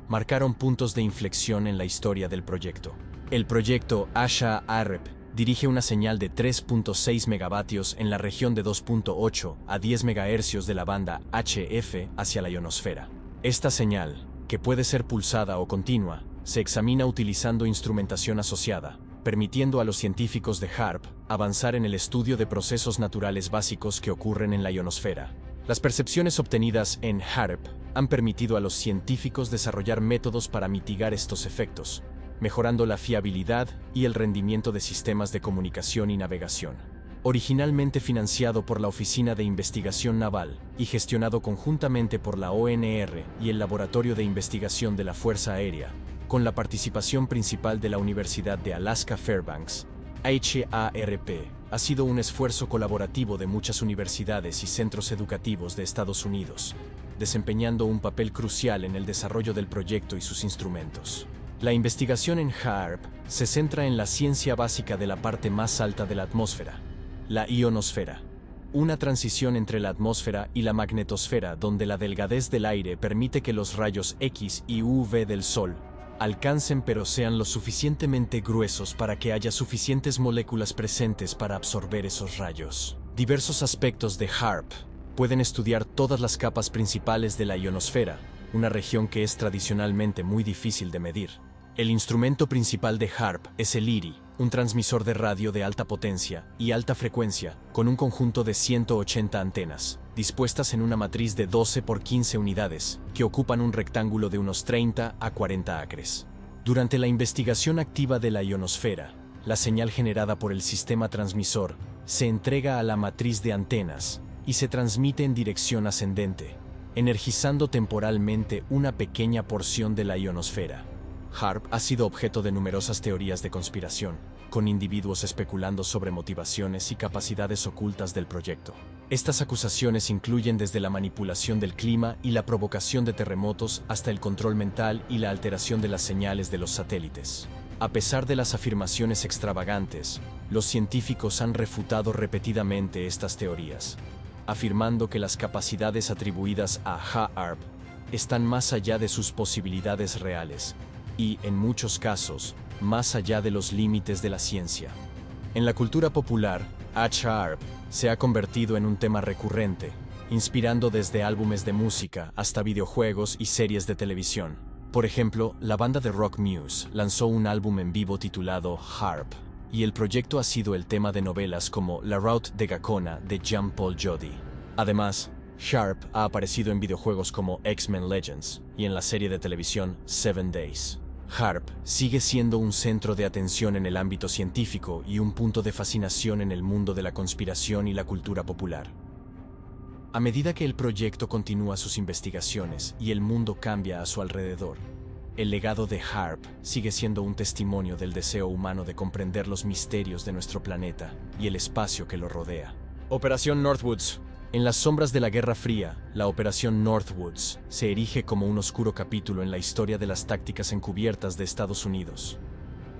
marcaron puntos de inflexión en la historia del proyecto. El proyecto ASHA-ARP dirige una señal de 3.6 megavatios en la región de 2.8 a 10 megahercios de la banda HF hacia la ionosfera. Esta señal, que puede ser pulsada o continua, se examina utilizando instrumentación asociada, permitiendo a los científicos de HAARP avanzar en el estudio de procesos naturales básicos que ocurren en la ionosfera. Las percepciones obtenidas en HAARP han permitido a los científicos desarrollar métodos para mitigar estos efectos, mejorando la fiabilidad y el rendimiento de sistemas de comunicación y navegación. Originalmente financiado por la Oficina de Investigación Naval y gestionado conjuntamente por la ONR y el Laboratorio de Investigación de la Fuerza Aérea, con la participación principal de la Universidad de Alaska Fairbanks, HAARP ha sido un esfuerzo colaborativo de muchas universidades y centros educativos de Estados Unidos, desempeñando un papel crucial en el desarrollo del proyecto y sus instrumentos. La investigación en HAARP se centra en la ciencia básica de la parte más alta de la atmósfera, la ionosfera, una transición entre la atmósfera y la magnetosfera donde la delgadez del aire permite que los rayos X y UV del Sol alcancen pero sean lo suficientemente gruesos para que haya suficientes moléculas presentes para absorber esos rayos. Diversos aspectos de HAARP pueden estudiar todas las capas principales de la ionosfera, una región que es tradicionalmente muy difícil de medir. El instrumento principal de HAARP es el IRI, un transmisor de radio de alta potencia y alta frecuencia con un conjunto de 180 antenas, dispuestas en una matriz de 12 por 15 unidades, que ocupan un rectángulo de unos 30 a 40 acres. Durante la investigación activa de la ionosfera, la señal generada por el sistema transmisor se entrega a la matriz de antenas y se transmite en dirección ascendente, energizando temporalmente una pequeña porción de la ionosfera. HAARP ha sido objeto de numerosas teorías de conspiración, con individuos especulando sobre motivaciones y capacidades ocultas del proyecto. Estas acusaciones incluyen desde la manipulación del clima y la provocación de terremotos hasta el control mental y la alteración de las señales de los satélites. A pesar de las afirmaciones extravagantes, los científicos han refutado repetidamente estas teorías, afirmando que las capacidades atribuidas a HAARP están más allá de sus posibilidades reales y, en muchos casos, más allá de los límites de la ciencia. En la cultura popular, HAARP se ha convertido en un tema recurrente, inspirando desde álbumes de música hasta videojuegos y series de televisión. Por ejemplo, la banda de rock Muse lanzó un álbum en vivo titulado HAARP, y el proyecto ha sido el tema de novelas como La Route de Gacona de Jean-Paul Jody. Además, HAARP ha aparecido en videojuegos como X-Men Legends y en la serie de televisión 7 Days. HAARP sigue siendo un centro de atención en el ámbito científico y un punto de fascinación en el mundo de la conspiración y la cultura popular. A medida que el proyecto continúa sus investigaciones y el mundo cambia a su alrededor, el legado de HAARP sigue siendo un testimonio del deseo humano de comprender los misterios de nuestro planeta y el espacio que lo rodea. Operación Northwoods. En las sombras de la Guerra Fría, la Operación Northwoods se erige como un oscuro capítulo en la historia de las tácticas encubiertas de Estados Unidos.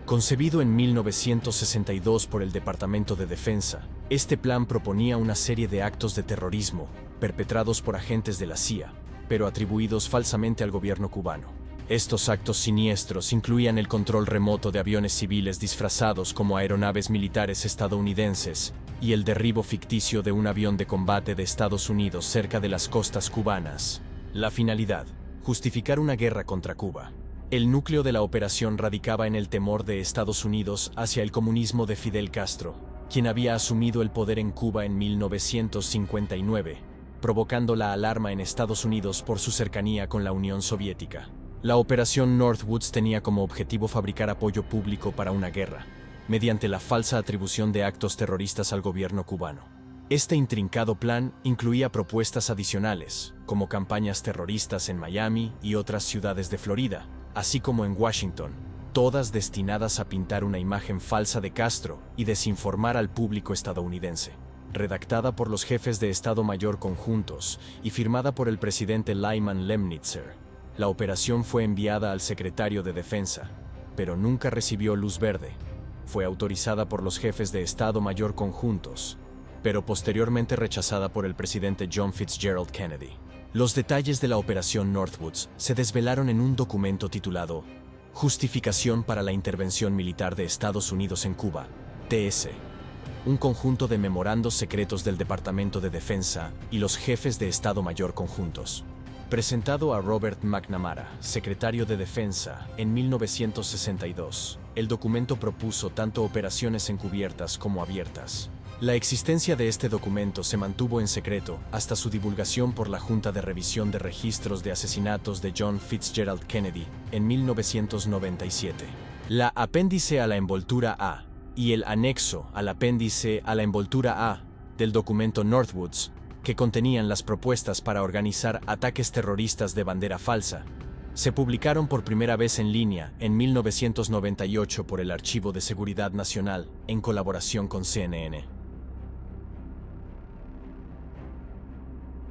Concebido en 1962 por el Departamento de Defensa, este plan proponía una serie de actos de terrorismo perpetrados por agentes de la CIA, pero atribuidos falsamente al gobierno cubano. Estos actos siniestros incluían el control remoto de aviones civiles disfrazados como aeronaves militares estadounidenses y el derribo ficticio de un avión de combate de Estados Unidos cerca de las costas cubanas. La finalidad: justificar una guerra contra Cuba. El núcleo de la operación radicaba en el temor de Estados Unidos hacia el comunismo de Fidel Castro, quien había asumido el poder en Cuba en 1959, provocando la alarma en Estados Unidos por su cercanía con la Unión Soviética. La Operación Northwoods tenía como objetivo fabricar apoyo público para una guerra, mediante la falsa atribución de actos terroristas al gobierno cubano. Este intrincado plan incluía propuestas adicionales, como campañas terroristas en Miami y otras ciudades de Florida, así como en Washington, todas destinadas a pintar una imagen falsa de Castro y desinformar al público estadounidense. redactada por los jefes de Estado Mayor conjuntos y firmada por el presidente Lyman Lemnitzer. La operación fue enviada al secretario de Defensa, pero nunca recibió luz verde. Fue autorizada por los jefes de Estado Mayor conjuntos, pero posteriormente rechazada por el presidente John Fitzgerald Kennedy. Los detalles de la Operación Northwoods se desvelaron en un documento titulado Justificación para la Intervención Militar de Estados Unidos en Cuba, TS, un conjunto de memorandos secretos del Departamento de Defensa y los jefes de Estado Mayor conjuntos. Presentado a Robert McNamara, secretario de Defensa, en 1962, el documento propuso tanto operaciones encubiertas como abiertas. La existencia de este documento se mantuvo en secreto hasta su divulgación por la Junta de Revisión de Registros de Asesinatos de John Fitzgerald Kennedy en 1997. La apéndice a la envoltura A y el anexo al apéndice a la envoltura A del documento Northwoods, que contenían las propuestas para organizar ataques terroristas de bandera falsa, se publicaron por primera vez en línea en 1998 por el Archivo de Seguridad Nacional en colaboración con CNN.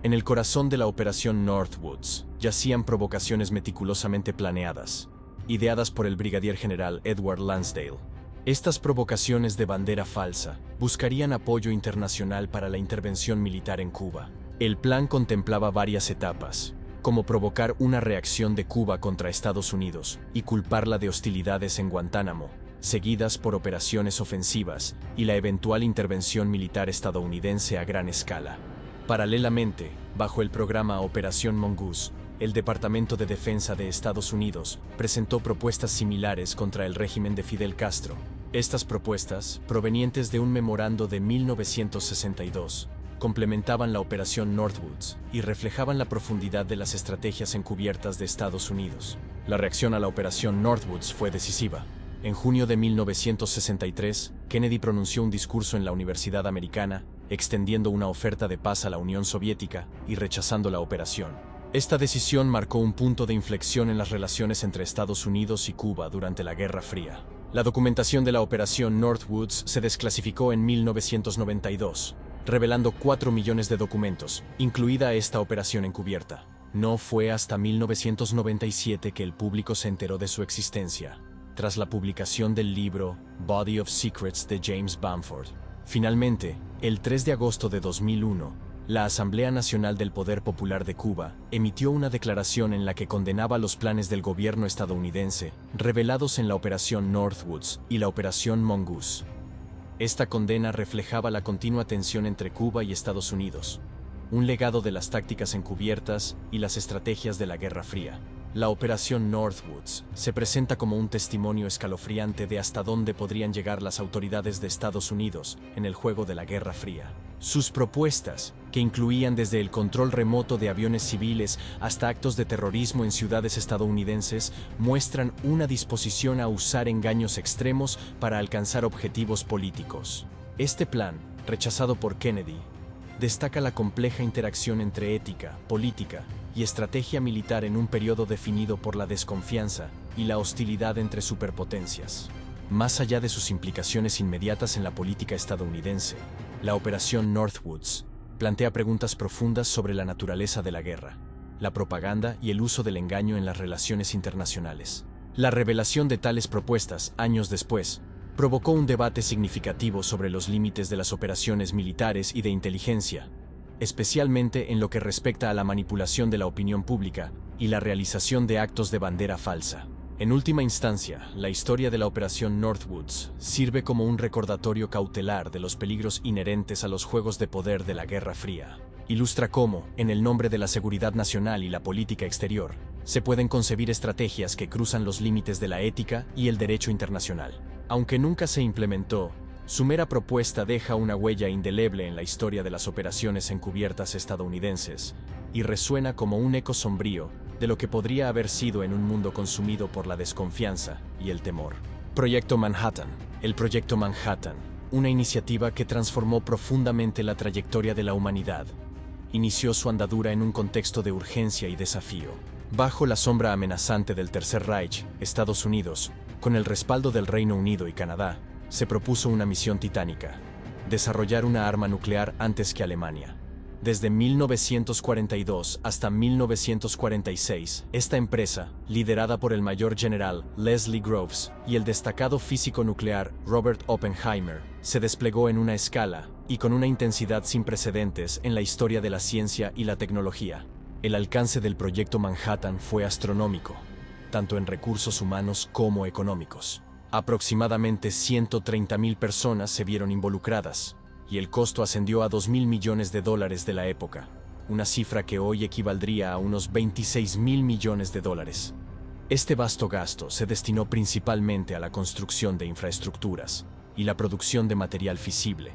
En el corazón de la Operación Northwoods yacían provocaciones meticulosamente planeadas, ideadas por el brigadier general Edward Lansdale. Estas provocaciones de bandera falsa buscarían apoyo internacional para la intervención militar en Cuba. El plan contemplaba varias etapas, como provocar una reacción de Cuba contra Estados Unidos y culparla de hostilidades en Guantánamo, seguidas por operaciones ofensivas y la eventual intervención militar estadounidense a gran escala. Paralelamente, bajo el programa Operación Mongoose, el Departamento de Defensa de Estados Unidos presentó propuestas similares contra el régimen de Fidel Castro. Estas propuestas, provenientes de un memorando de 1962, complementaban la Operación Northwoods y reflejaban la profundidad de las estrategias encubiertas de Estados Unidos. La reacción a la Operación Northwoods fue decisiva. En junio de 1963, Kennedy pronunció un discurso en la Universidad Americana, extendiendo una oferta de paz a la Unión Soviética y rechazando la operación. Esta decisión marcó un punto de inflexión en las relaciones entre Estados Unidos y Cuba durante la Guerra Fría. La documentación de la Operación Northwoods se desclasificó en 1992, revelando 4 millones de documentos, incluida esta operación encubierta. No fue hasta 1997 que el público se enteró de su existencia, tras la publicación del libro Body of Secrets de James Bamford. Finalmente, el 3 de agosto de 2001, la Asamblea Nacional del Poder Popular de Cuba emitió una declaración en la que condenaba los planes del gobierno estadounidense revelados en la Operación Northwoods y la Operación Mongoose. Esta condena reflejaba la continua tensión entre Cuba y Estados Unidos, un legado de las tácticas encubiertas y las estrategias de la Guerra Fría. La Operación Northwoods se presenta como un testimonio escalofriante de hasta dónde podrían llegar las autoridades de Estados Unidos en el juego de la Guerra Fría. Sus propuestas, que incluían desde el control remoto de aviones civiles hasta actos de terrorismo en ciudades estadounidenses, muestran una disposición a usar engaños extremos para alcanzar objetivos políticos. Este plan, rechazado por Kennedy, destaca la compleja interacción entre ética, política y estrategia militar en un periodo definido por la desconfianza y la hostilidad entre superpotencias. Más allá de sus implicaciones inmediatas en la política estadounidense, la Operación Northwoods plantea preguntas profundas sobre la naturaleza de la guerra, la propaganda y el uso del engaño en las relaciones internacionales. La revelación de tales propuestas, años después, provocó un debate significativo sobre los límites de las operaciones militares y de inteligencia, especialmente en lo que respecta a la manipulación de la opinión pública y la realización de actos de bandera falsa. En última instancia, la historia de la Operación Northwoods sirve como un recordatorio cautelar de los peligros inherentes a los juegos de poder de la Guerra Fría. Ilustra cómo, en el nombre de la seguridad nacional y la política exterior, se pueden concebir estrategias que cruzan los límites de la ética y el derecho internacional. Aunque nunca se implementó, su mera propuesta deja una huella indeleble en la historia de las operaciones encubiertas estadounidenses y resuena como un eco sombrío de lo que podría haber sido en un mundo consumido por la desconfianza y el temor. Proyecto Manhattan. El Proyecto Manhattan, una iniciativa que transformó profundamente la trayectoria de la humanidad, inició su andadura en un contexto de urgencia y desafío. Bajo la sombra amenazante del Tercer Reich, Estados Unidos, con el respaldo del Reino Unido y Canadá, se propuso una misión titánica: desarrollar una arma nuclear antes que Alemania. Desde 1942 hasta 1946, esta empresa, liderada por el mayor general Leslie Groves y el destacado físico nuclear Robert Oppenheimer, se desplegó en una escala y con una intensidad sin precedentes en la historia de la ciencia y la tecnología. El alcance del proyecto Manhattan fue astronómico, tanto en recursos humanos como económicos. Aproximadamente 130.000 personas se vieron involucradas, y el costo ascendió a $2.000 millones de la época, una cifra que hoy equivaldría a unos $26.000 millones. Este vasto gasto se destinó principalmente a la construcción de infraestructuras y la producción de material fisible,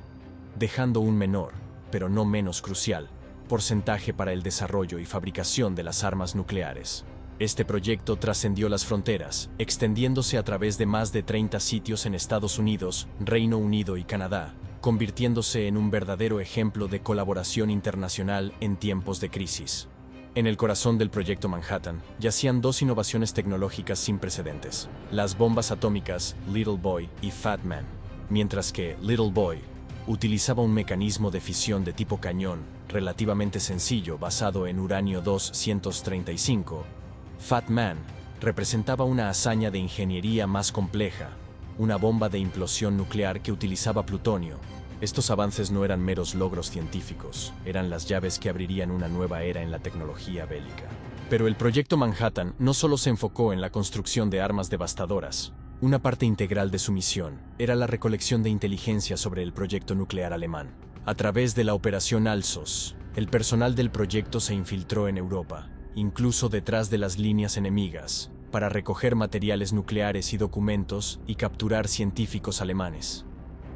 dejando un menor, pero no menos crucial, porcentaje para el desarrollo y fabricación de las armas nucleares. Este proyecto trascendió las fronteras, extendiéndose a través de más de 30 sitios en Estados Unidos, Reino Unido y Canadá, convirtiéndose en un verdadero ejemplo de colaboración internacional en tiempos de crisis. En el corazón del proyecto Manhattan yacían dos innovaciones tecnológicas sin precedentes: las bombas atómicas Little Boy y Fat Man. Mientras que Little Boy utilizaba un mecanismo de fisión de tipo cañón relativamente sencillo basado en uranio 235, Fat Man representaba una hazaña de ingeniería más compleja, una bomba de implosión nuclear que utilizaba plutonio. Estos avances no eran meros logros científicos, eran las llaves que abrirían una nueva era en la tecnología bélica. Pero el proyecto Manhattan no solo se enfocó en la construcción de armas devastadoras. Una parte integral de su misión era la recolección de inteligencia sobre el proyecto nuclear alemán. A través de la Operación Alsos, el personal del proyecto se infiltró en Europa, incluso detrás de las líneas enemigas, para recoger materiales nucleares y documentos y capturar científicos alemanes.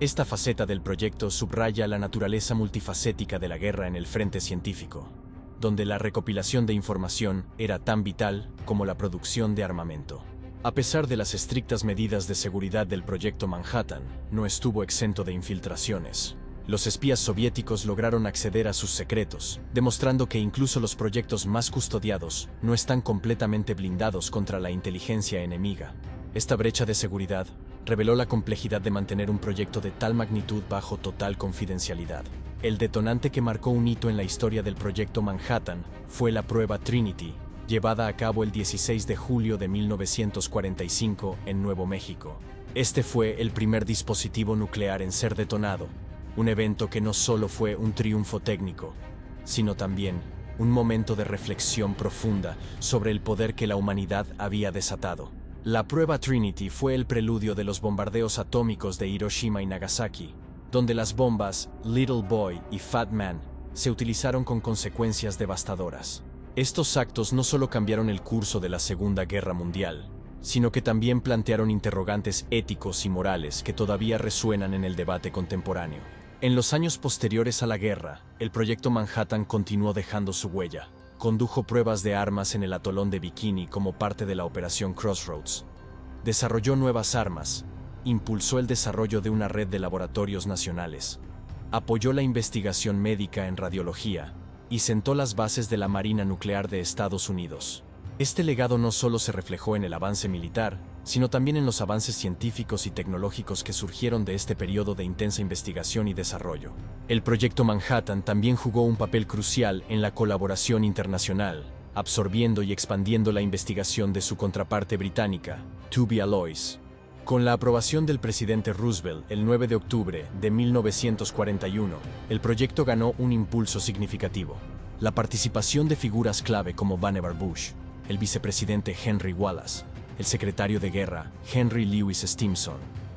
Esta faceta del proyecto subraya la naturaleza multifacética de la guerra en el frente científico, donde la recopilación de información era tan vital como la producción de armamento. A pesar de las estrictas medidas de seguridad del proyecto Manhattan, no estuvo exento de infiltraciones. Los espías soviéticos lograron acceder a sus secretos, demostrando que incluso los proyectos más custodiados no están completamente blindados contra la inteligencia enemiga. Esta brecha de seguridad reveló la complejidad de mantener un proyecto de tal magnitud bajo total confidencialidad. El detonante que marcó un hito en la historia del proyecto Manhattan fue la prueba Trinity, llevada a cabo el 16 de julio de 1945 en Nuevo México. Este fue el primer dispositivo nuclear en ser detonado, un evento que no solo fue un triunfo técnico, sino también un momento de reflexión profunda sobre el poder que la humanidad había desatado. La prueba Trinity fue el preludio de los bombardeos atómicos de Hiroshima y Nagasaki, donde las bombas Little Boy y Fat Man se utilizaron con consecuencias devastadoras. Estos actos no solo cambiaron el curso de la Segunda Guerra Mundial, sino que también plantearon interrogantes éticos y morales que todavía resuenan en el debate contemporáneo. En los años posteriores a la guerra, el proyecto Manhattan continuó dejando su huella. Condujo pruebas de armas en el atolón de Bikini como parte de la Operación Crossroads. Desarrolló nuevas armas, impulsó el desarrollo de una red de laboratorios nacionales, apoyó la investigación médica en radiología y sentó las bases de la Marina Nuclear de Estados Unidos. Este legado no solo se reflejó en el avance militar, sino también en los avances científicos y tecnológicos que surgieron de este periodo de intensa investigación y desarrollo. El proyecto Manhattan también jugó un papel crucial en la colaboración internacional, absorbiendo y expandiendo la investigación de su contraparte británica, Tooby Alloys. Con la aprobación del presidente Roosevelt el 9 de octubre de 1941, el proyecto ganó un impulso significativo. La participación de figuras clave como Vannevar Bush, el vicepresidente Henry Wallace, el secretario de guerra Henry Lewis Stimson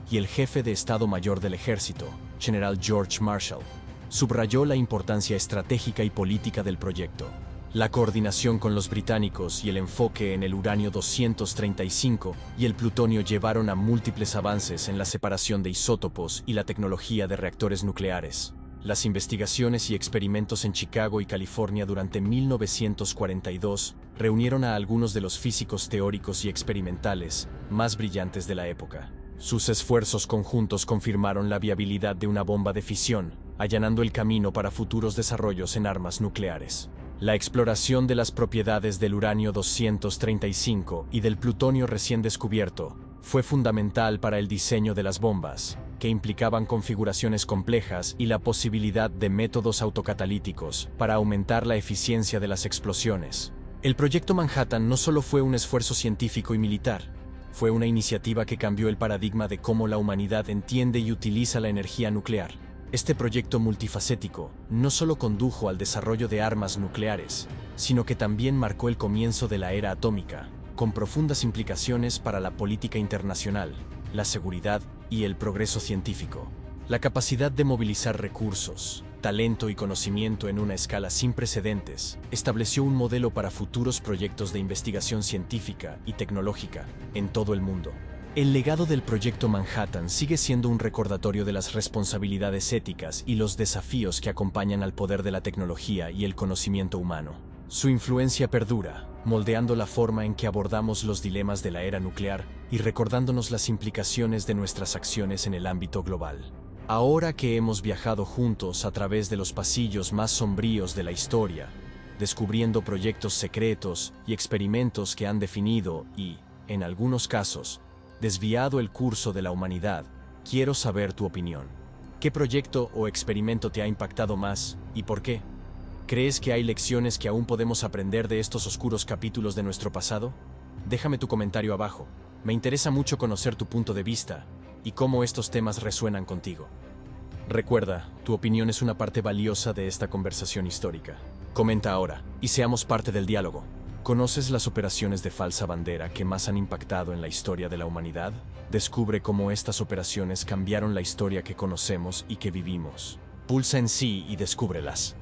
y el jefe de Estado Mayor del Ejército, General George Marshall, subrayó la importancia estratégica y política del proyecto. La coordinación con los británicos y el enfoque en el uranio 235 y el plutonio llevaron a múltiples avances en la separación de isótopos y la tecnología de reactores nucleares. Las investigaciones y experimentos en Chicago y California durante 1942 reunieron a algunos de los físicos teóricos y experimentales más brillantes de la época. Sus esfuerzos conjuntos confirmaron la viabilidad de una bomba de fisión, allanando el camino para futuros desarrollos en armas nucleares. La exploración de las propiedades del uranio 235 y del plutonio recién descubierto fue fundamental para el diseño de las bombas, que implicaban configuraciones complejas y la posibilidad de métodos autocatalíticos para aumentar la eficiencia de las explosiones. El Proyecto Manhattan no solo fue un esfuerzo científico y militar, fue una iniciativa que cambió el paradigma de cómo la humanidad entiende y utiliza la energía nuclear. Este proyecto multifacético no solo condujo al desarrollo de armas nucleares, sino que también marcó el comienzo de la era atómica, con profundas implicaciones para la política internacional, la seguridad y el progreso científico. La capacidad de movilizar recursos, talento y conocimiento en una escala sin precedentes estableció un modelo para futuros proyectos de investigación científica y tecnológica en todo el mundo. El legado del Proyecto Manhattan sigue siendo un recordatorio de las responsabilidades éticas y los desafíos que acompañan al poder de la tecnología y el conocimiento humano. Su influencia perdura, moldeando la forma en que abordamos los dilemas de la era nuclear y recordándonos las implicaciones de nuestras acciones en el ámbito global. Ahora que hemos viajado juntos a través de los pasillos más sombríos de la historia, descubriendo proyectos secretos y experimentos que han definido y, en algunos casos, desviado el curso de la humanidad, quiero saber tu opinión. ¿Qué proyecto o experimento te ha impactado más y por qué? ¿Crees que hay lecciones que aún podemos aprender de estos oscuros capítulos de nuestro pasado? Déjame tu comentario abajo. Me interesa mucho conocer tu punto de vista y cómo estos temas resuenan contigo. Recuerda, tu opinión es una parte valiosa de esta conversación histórica. Comenta ahora y seamos parte del diálogo. ¿Conoces las operaciones de falsa bandera que más han impactado en la historia de la humanidad? Descubre cómo estas operaciones cambiaron la historia que conocemos y que vivimos. Pulsa en sí y descúbrelas.